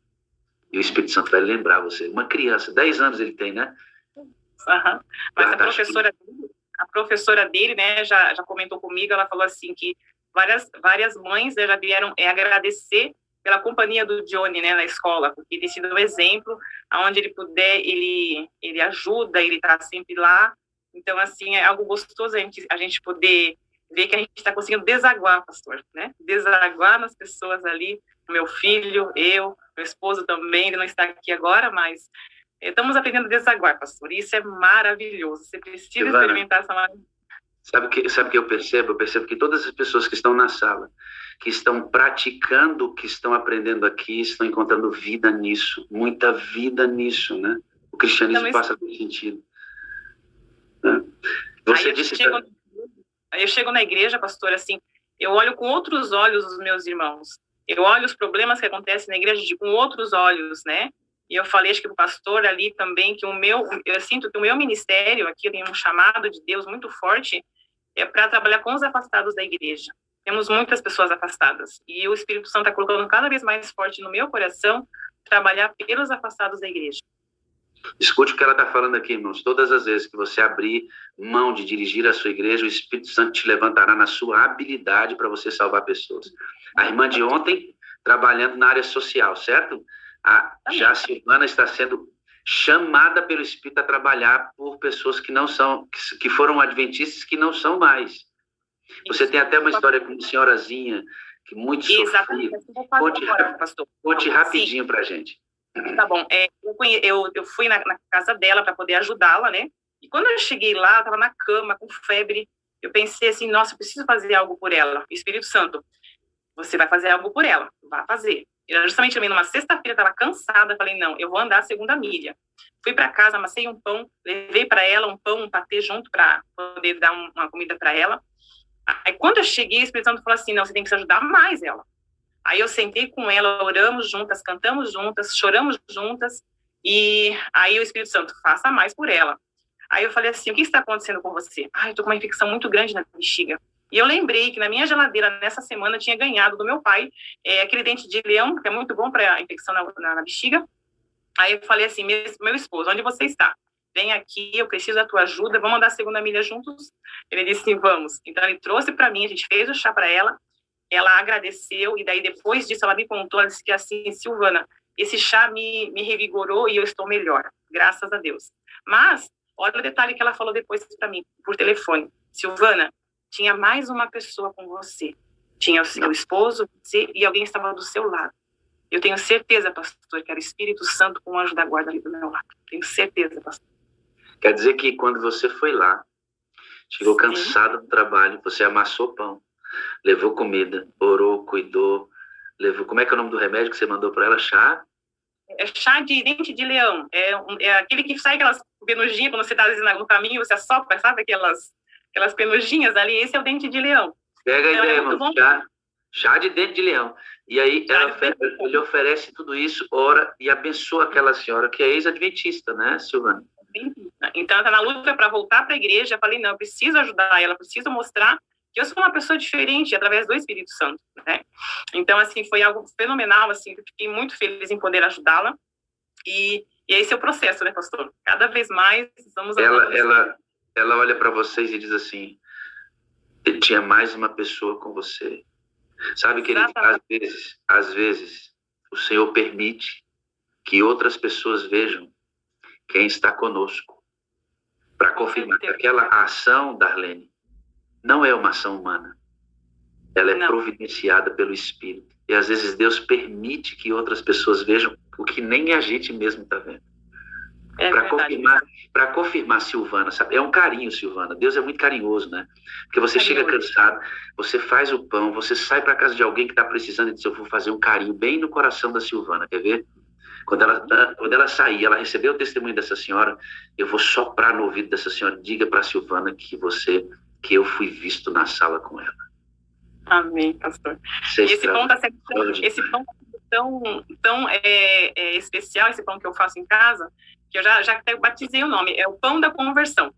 E o Espírito Santo vai lembrar você. Uma criança, 10 anos ele tem, né? Uhum. Mas a professora dele, né, já comentou comigo, ela falou assim que várias mães, né, já vieram agradecer pela companhia do Johnny, né, na escola, porque tem sido um exemplo, aonde ele puder, ele ajuda, ele está sempre lá. Então, assim, é algo gostoso a gente poder ver que a gente está conseguindo desaguar, pastor, né? Desaguar nas pessoas ali, meu filho, eu, meu esposo também, ele não está aqui agora, mas estamos aprendendo a desaguar, pastor, e isso é maravilhoso. Você precisa experimentar essa maravilha. Sabe o que eu percebo? Eu percebo que todas as pessoas que estão na sala, que estão praticando o que estão aprendendo aqui, estão encontrando vida nisso, muita vida nisso, né? O cristianismo passa por sentido. Né? Aí eu chego na igreja, pastor, assim, eu olho com outros olhos os meus irmãos. Eu olho os problemas que acontecem na igreja com outros olhos, né? E eu falei, acho que o pastor ali também, que eu sinto que o meu ministério aqui tem um chamado de Deus muito forte, é para trabalhar com os afastados da igreja. Temos muitas pessoas afastadas. E o Espírito Santo está colocando cada vez mais forte no meu coração trabalhar pelos afastados da igreja. Escute o que ela está falando aqui, irmãos. Todas as vezes que você abrir mão de dirigir a sua igreja, o Espírito Santo te levantará na sua habilidade para você salvar pessoas. A irmã de ontem, trabalhando na área social, certo? Já a Silvana está sendo chamada pelo Espírito a trabalhar por pessoas que não são, que foram adventistas, que não são mais. Você tem até uma história com uma senhorazinha que muito sofria. Conte rapidinho para a gente. Tá bom. Eu fui na casa dela para poder ajudá-la, né? E quando eu cheguei lá, ela estava na cama, com febre. Eu pensei assim, nossa, eu preciso fazer algo por ela. Espírito Santo, você vai fazer algo por ela. Vai fazer. Eu justamente também numa sexta-feira estava cansada, falei, não, eu vou andar a segunda milha. Fui para casa, amassei um pão, levei para ela um pão, um patê junto para poder dar uma comida para ela. Aí quando eu cheguei, o Espírito Santo falou assim, não, você tem que ajudar mais ela. Aí eu sentei com ela, oramos juntas, cantamos juntas, choramos juntas, e aí o Espírito Santo, faça mais por ela. Aí eu falei assim, o que está acontecendo com você? Eu estou com uma infecção muito grande na bexiga. E eu lembrei que na minha geladeira, nessa semana, eu tinha ganhado do meu pai aquele dente de leão, que é muito bom para a infecção na bexiga. Aí eu falei assim, meu esposo, onde você está? Vem aqui, eu preciso da tua ajuda, vamos andar a segunda milha juntos? Ele disse sim, vamos. Então ele trouxe para mim, a gente fez o chá para ela agradeceu, e daí depois disso ela me contou, ela disse que assim, Silvana, esse chá me revigorou e eu estou melhor, graças a Deus. Mas, olha o detalhe que ela falou depois para mim, por telefone. Silvana, tinha mais uma pessoa com você. Tinha o seu esposo, você, e alguém estava do seu lado. Eu tenho certeza, pastor, que era o Espírito Santo com o anjo da guarda ali do meu lado. Tenho certeza, pastor. Quer dizer que quando você foi lá, chegou cansado do trabalho, você amassou pão, levou comida, orou, cuidou, levou... Como é que é o nome do remédio que você mandou para ela? Chá? É chá de dente de leão. É aquele que sai aquelas penugинhas, quando você está no caminho, você assopra, sabe? Aquelas penugинhas ali, esse é o dente de leão. Pega a ideia, irmão. Chá de dente de leão. E aí ele oferece tudo isso, ora e abençoa aquela senhora que é ex-adventista, né, Silvana? Então ela está na luta para voltar para a igreja. Eu falei, não, eu preciso ajudar ela, preciso mostrar que eu sou uma pessoa diferente através do Espírito Santo, né? Então, assim, foi algo fenomenal, assim, eu fiquei muito feliz em poder ajudá-la. E esse é o processo, né, pastor? Cada vez mais vamos... Ela olha para vocês e diz assim, tinha mais uma pessoa com você. Sabe, querido, às vezes, o Senhor permite que outras pessoas vejam quem está conosco, para confirmar que aquela ação, Darlene, não é uma ação humana. Ela é providenciada pelo Espírito. E às vezes Deus permite que outras pessoas vejam o que nem a gente mesmo está vendo. Para confirmar, Silvana, sabe? É um carinho, Silvana. Deus é muito carinhoso, né? Porque você chega cansado, você faz o pão, você sai para casa de alguém que está precisando e diz, eu vou fazer um carinho bem no coração da Silvana, quer ver? Quando ela sair, ela recebeu o testemunho dessa senhora, eu vou soprar no ouvido dessa senhora, diga para a Silvana que eu fui visto na sala com ela. Amém, pastor. Esse pão está sendo tão especial, esse pão que eu faço em casa, que eu já até batizei o nome, é o Pão da Conversão.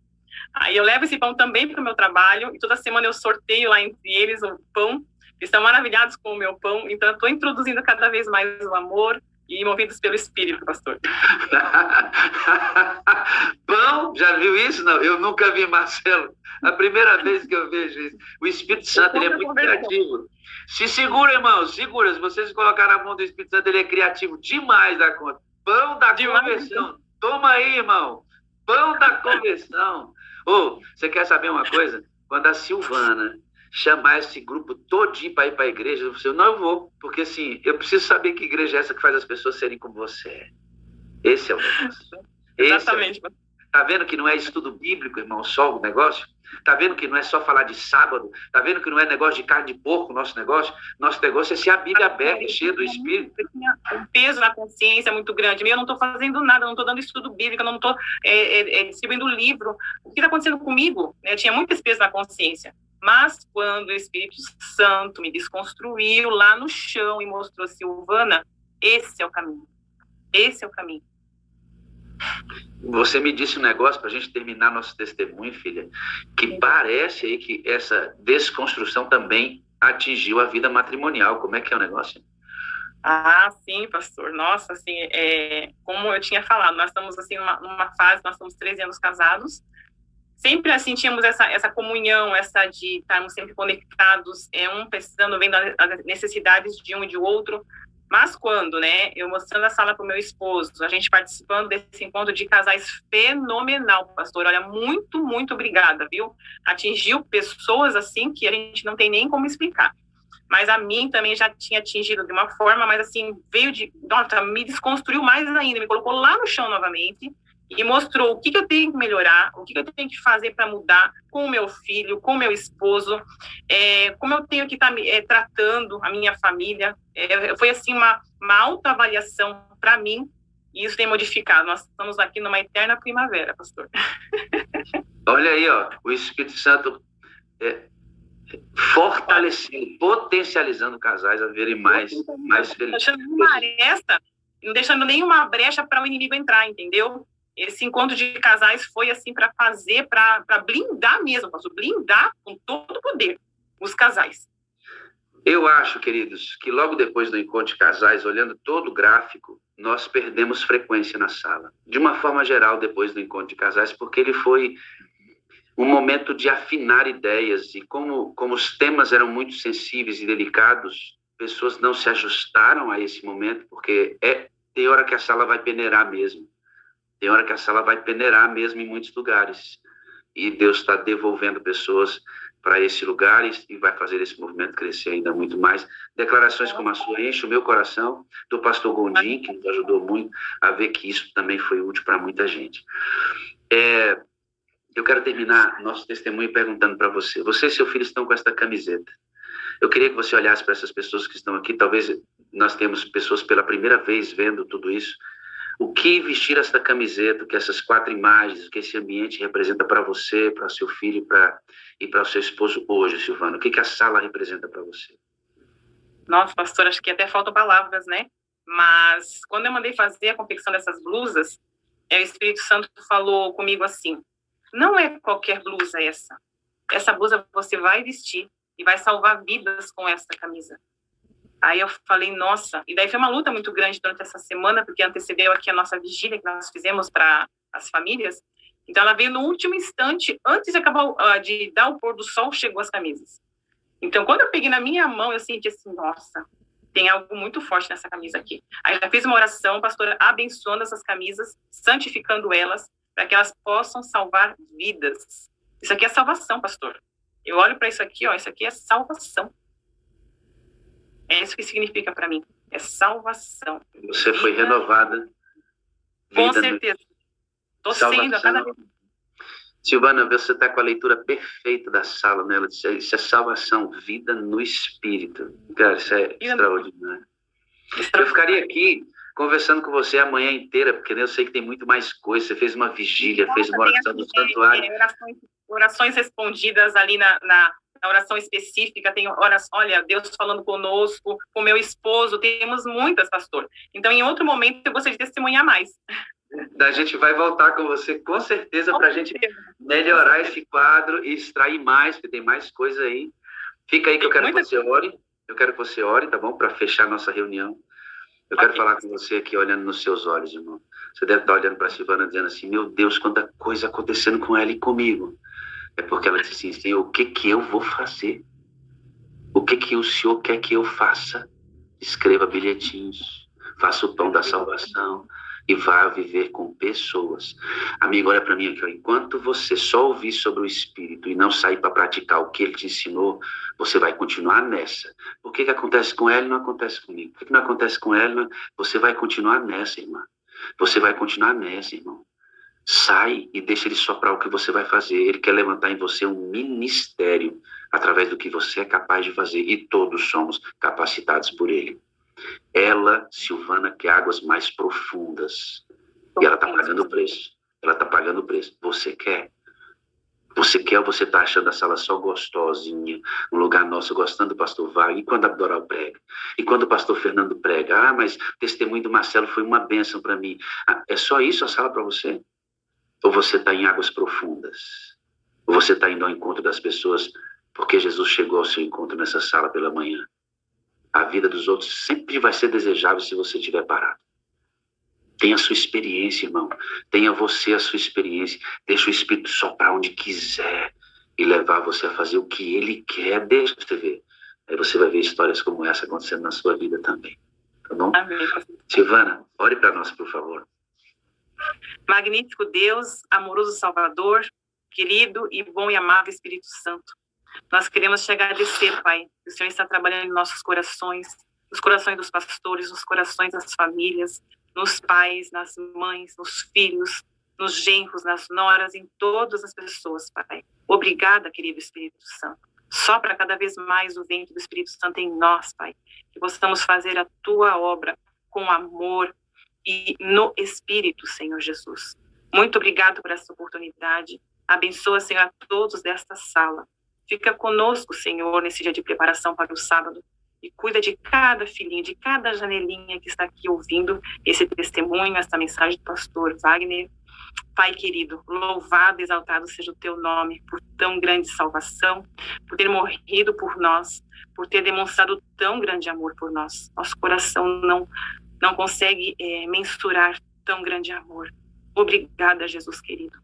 Aí eu levo esse pão também para o meu trabalho, e toda semana eu sorteio lá entre eles o pão. Eles estão maravilhados com o meu pão, então eu estou introduzindo cada vez mais o amor e movidos pelo Espírito, pastor. Pão, já viu isso? Não, eu nunca vi, Marcelo. A primeira vez que eu vejo isso. O Espírito Santo, ele é muito criativo. Se segura, irmão, segura. Se vocês colocarem na mão do Espírito Santo, ele é criativo demais da conta. Pão da conversão. Toma aí, irmão. Pão da conversão. Ô, você quer saber uma coisa? Quando a Silvana chamar esse grupo todinho para ir para a igreja, eu não vou, porque assim, eu preciso saber que igreja é essa que faz as pessoas serem como você. Esse é o negócio. Exatamente. Tá vendo que não é estudo bíblico, irmão, só o negócio? Tá vendo que não é só falar de sábado? Tá vendo que não é negócio de carne de porco o nosso negócio? Nosso negócio é ser a Bíblia aberta, cheia do Espírito. Eu tinha um peso na consciência muito grande. Eu não estou fazendo nada, eu não estou dando estudo bíblico, eu não estou distribuindo livro. O que está acontecendo comigo? Eu tinha muito esse peso na consciência. Mas quando o Espírito Santo me desconstruiu lá no chão e mostrou, Silvana, esse é o caminho. Esse é o caminho. Você me disse um negócio para a gente terminar nosso testemunho, filha, que parece aí que essa desconstrução também atingiu a vida matrimonial. Como é que é o negócio? Ah, sim, pastor. Nossa, assim, como eu tinha falado, nós estamos assim numa fase, nós estamos 13 anos casados. Sempre assim tínhamos essa comunhão, essa de estarmos sempre conectados, um precisando, vendo as necessidades de um e de outro. Mas quando, né, eu mostrando a sala para o meu esposo, a gente participando desse encontro de casais fenomenal, pastor, olha, muito, muito obrigada, viu? Atingiu pessoas assim que a gente não tem nem como explicar. Mas a mim também já tinha atingido de uma forma, mas assim, nossa, me desconstruiu mais ainda, me colocou lá no chão novamente, e mostrou o que eu tenho que melhorar, o que eu tenho que fazer para mudar com o meu filho, com o meu esposo, como eu tenho que estar tratando a minha família. Foi assim uma autoavaliação para mim, e isso tem modificado. Nós estamos aqui numa eterna primavera, pastor. Olha aí, ó, o Espírito Santo fortalecendo, potencializando casais a verem mais felizes. Não deixando nenhuma brecha para o inimigo entrar, entendeu? Esse encontro de casais foi assim para blindar mesmo, pastor, blindar com todo o poder os casais. Eu acho, queridos, que logo depois do encontro de casais, olhando todo o gráfico, nós perdemos frequência na sala. De uma forma geral, depois do encontro de casais, porque ele foi um momento de afinar ideias, e como os temas eram muito sensíveis e delicados, pessoas não se ajustaram a esse momento, porque tem hora que a sala vai peneirar mesmo. Tem hora que a sala vai peneirar mesmo em muitos lugares. E Deus está devolvendo pessoas para esse lugar e vai fazer esse movimento crescer ainda muito mais. Declarações como a sua enchem o meu coração, do pastor Gondim, que nos ajudou muito a ver que isso também foi útil para muita gente. Eu quero terminar nosso testemunho perguntando para você. Você e seu filho estão com esta camiseta. Eu queria que você olhasse para essas pessoas que estão aqui. Talvez nós temos pessoas pela primeira vez vendo tudo isso. O que vestir esta camiseta, o que essas 4 imagens, o que esse ambiente representa para você, para seu filho e para o seu esposo hoje, Silvana? O que a sala representa para você? Nossa, pastor, acho que até faltam palavras, né? Mas quando eu mandei fazer a confecção dessas blusas, o Espírito Santo falou comigo assim, não é qualquer blusa essa. Essa blusa você vai vestir e vai salvar vidas com essa camisa. Aí eu falei, nossa, e daí foi uma luta muito grande durante essa semana, porque antecedeu aqui a nossa vigília que nós fizemos para as famílias. Então ela veio no último instante, antes de acabar de dar o pôr do sol, chegou as camisas. Então quando eu peguei na minha mão, eu senti assim, nossa, tem algo muito forte nessa camisa aqui. Aí eu já fiz uma oração, pastora, abençoando essas camisas, santificando elas, para que elas possam salvar vidas. Isso aqui é salvação, pastor. Eu olho para isso aqui, isso aqui é salvação. É isso que significa para mim. É salvação. Você foi renovada. Com certeza. Estou sendo a cada vez. Silvana, você está com a leitura perfeita da sala, né? Ela disse, isso é salvação, vida no Espírito. Cara, isso é extraordinário. Eu ficaria aqui conversando com você a manhã inteira, porque eu sei que tem muito mais coisa. Você fez uma vigília, fez uma oração do santuário. Orações respondidas ali na oração específica, tem horas, olha, Deus falando conosco, com meu esposo, temos muitas, pastor. Então, em outro momento, eu gostaria de testemunhar mais. A gente vai voltar com você, com certeza, para a gente melhorar esse quadro e extrair mais, porque tem mais coisa aí. Fica aí que eu quero que você ore. Eu quero que você ore, tá bom? Para fechar nossa reunião. Eu quero falar com você aqui, olhando nos seus olhos, irmão. Você deve estar olhando para a Silvana dizendo assim, meu Deus, quanta coisa acontecendo com ela e comigo. É porque ela disse assim, Senhor, o que eu vou fazer? O que o Senhor quer que eu faça? Escreva bilhetinhos, faça o pão da salvação e vá viver com pessoas. Amigo, olha para mim aqui, ó. Enquanto você só ouvir sobre o Espírito e não sair para praticar o que ele te ensinou, você vai continuar nessa. O que acontece com ela e não acontece comigo? O que não acontece com ela? Você vai continuar nessa, irmã. Você vai continuar nessa, irmão. Sai e deixa ele soprar o que você vai fazer. Ele quer levantar em você um ministério através do que você é capaz de fazer. E todos somos capacitados por ele. Ela, Silvana, quer águas mais profundas. E ela está pagando o preço. Ela está pagando o preço. Você quer? Você quer ou você está achando a sala só gostosinha? Um lugar nosso, gostando do pastor Wagner. E quando a Doral prega? E quando o pastor Fernando prega? Ah, mas o testemunho do Marcelo foi uma bênção para mim. Ah, é só isso a sala para você? Ou você está em águas profundas? Ou você está indo ao encontro das pessoas porque Jesus chegou ao seu encontro nessa sala pela manhã? A vida dos outros sempre vai ser desejável se você estiver parado. Tenha a sua experiência, irmão. Tenha você a sua experiência. Deixa o Espírito soprar onde quiser e levar você a fazer o que ele quer. Deixa você ver. Aí você vai ver histórias como essa acontecendo na sua vida também. Tá bom? Amém. Silvana, ore para nós, por favor. Magnífico Deus, amoroso Salvador, querido e bom e amável Espírito Santo. Nós queremos te agradecer, Pai, que o Senhor está trabalhando em nossos corações, nos corações dos pastores, nos corações das famílias, nos pais, nas mães, nos filhos, nos genros, nas noras, em todas as pessoas, Pai. Obrigada, querido Espírito Santo. Sopra cada vez mais o vento do Espírito Santo em nós, Pai, que possamos fazer a tua obra com amor e no Espírito, Senhor Jesus. Muito obrigado por essa oportunidade. Abençoa, Senhor, a todos desta sala. Fica conosco, Senhor, nesse dia de preparação para o sábado. E cuida de cada filhinho, de cada janelinha que está aqui ouvindo esse testemunho, essa mensagem do pastor Wagner. Pai querido, louvado, exaltado seja o teu nome por tão grande salvação, por ter morrido por nós, por ter demonstrado tão grande amor por nós. Nosso coração não consegue mensurar tão grande amor. Obrigada, Jesus querido.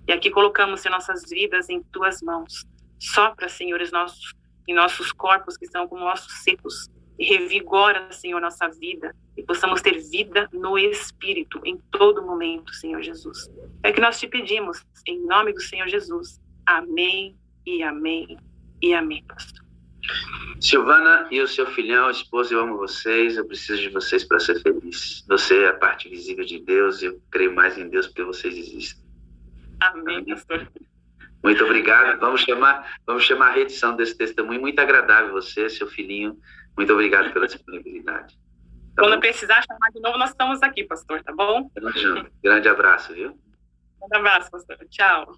E aqui colocamos nossas vidas em tuas mãos. Sopra, Senhor, em nossos corpos que são como ossos secos. E revigora, Senhor, nossa vida. E possamos ter vida no Espírito em todo momento, Senhor Jesus. É que nós te pedimos, em nome do Senhor Jesus. Amém e amém e amém, pastor. Silvana e o seu filhão, esposa, eu amo vocês, eu preciso de vocês para ser feliz. Você é a parte visível de Deus, eu creio mais em Deus porque vocês existem. Amém, pastor. Muito obrigado. Vamos chamar a reedição desse testemunho. Muito agradável você, seu filhinho. Muito obrigado pela disponibilidade. Tá Quando bom? precisar chamar de novo, nós estamos aqui, pastor, tá bom? Tamo junto. Grande abraço, viu? Um abraço, pastor. Tchau.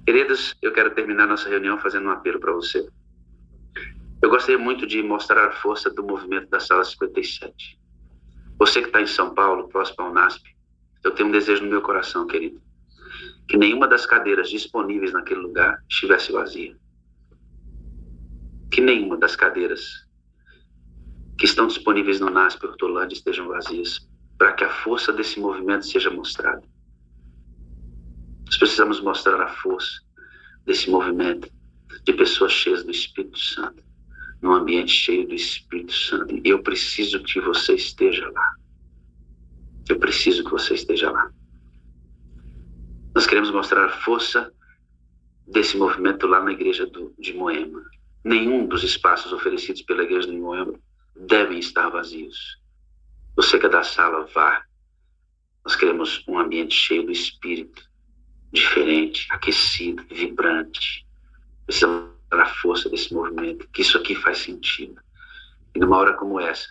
Queridos, eu quero terminar nossa reunião fazendo um apelo para você. Eu gostaria muito de mostrar a força do movimento da Sala 57. Você que está em São Paulo, próximo ao NASP, eu tenho um desejo no meu coração, querido. Que nenhuma das cadeiras disponíveis naquele lugar estivesse vazia. Que nenhuma das cadeiras que estão disponíveis no NASP Hortolândia estejam vazias, para que a força desse movimento seja mostrada. Nós precisamos mostrar a força desse movimento de pessoas cheias do Espírito Santo, num ambiente cheio do Espírito Santo. E eu preciso que você esteja lá. Eu preciso que você esteja lá. Nós queremos mostrar a força desse movimento lá na igreja de Moema. Nenhum dos espaços oferecidos pela igreja de Moema devem estar vazios. Você que é da sala, vá. Nós queremos um ambiente cheio do Espírito, diferente, aquecido, vibrante. Precisamos mostrar a força desse movimento, que isso aqui faz sentido. E numa hora como essa,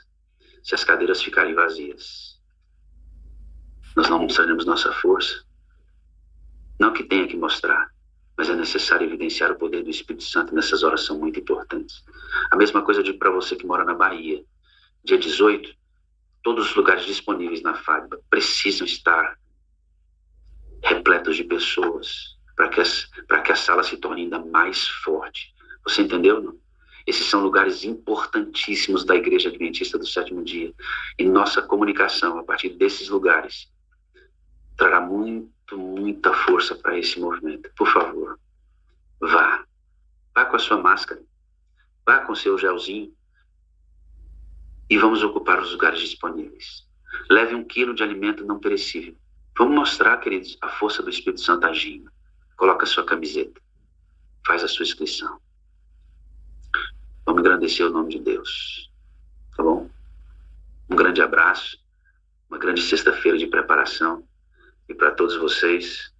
se as cadeiras ficarem vazias, nós não mostraremos nossa força. Não que tenha que mostrar, mas é necessário evidenciar o poder do Espírito Santo nessas horas, são muito importantes. A mesma coisa eu digo para você que mora na Bahia. Dia 18, Todos os lugares disponíveis na FADBA precisam estar repletos de pessoas para que a sala se torne ainda mais forte. Você entendeu, não? Esses são lugares importantíssimos da Igreja Adventista do Sétimo Dia. E nossa comunicação, a partir desses lugares, trará muita força para esse movimento. Por favor, vá. Vá com a sua máscara. Vá com o seu gelzinho. E vamos ocupar os lugares disponíveis. Leve 1 quilo de alimento não perecível. Vamos mostrar, queridos, a força do Espírito Santo agindo. Coloca a sua camiseta. Faz a sua inscrição. Vamos engrandecer o nome de Deus. Tá bom? Um grande abraço. Uma grande sexta-feira de preparação. E para todos vocês,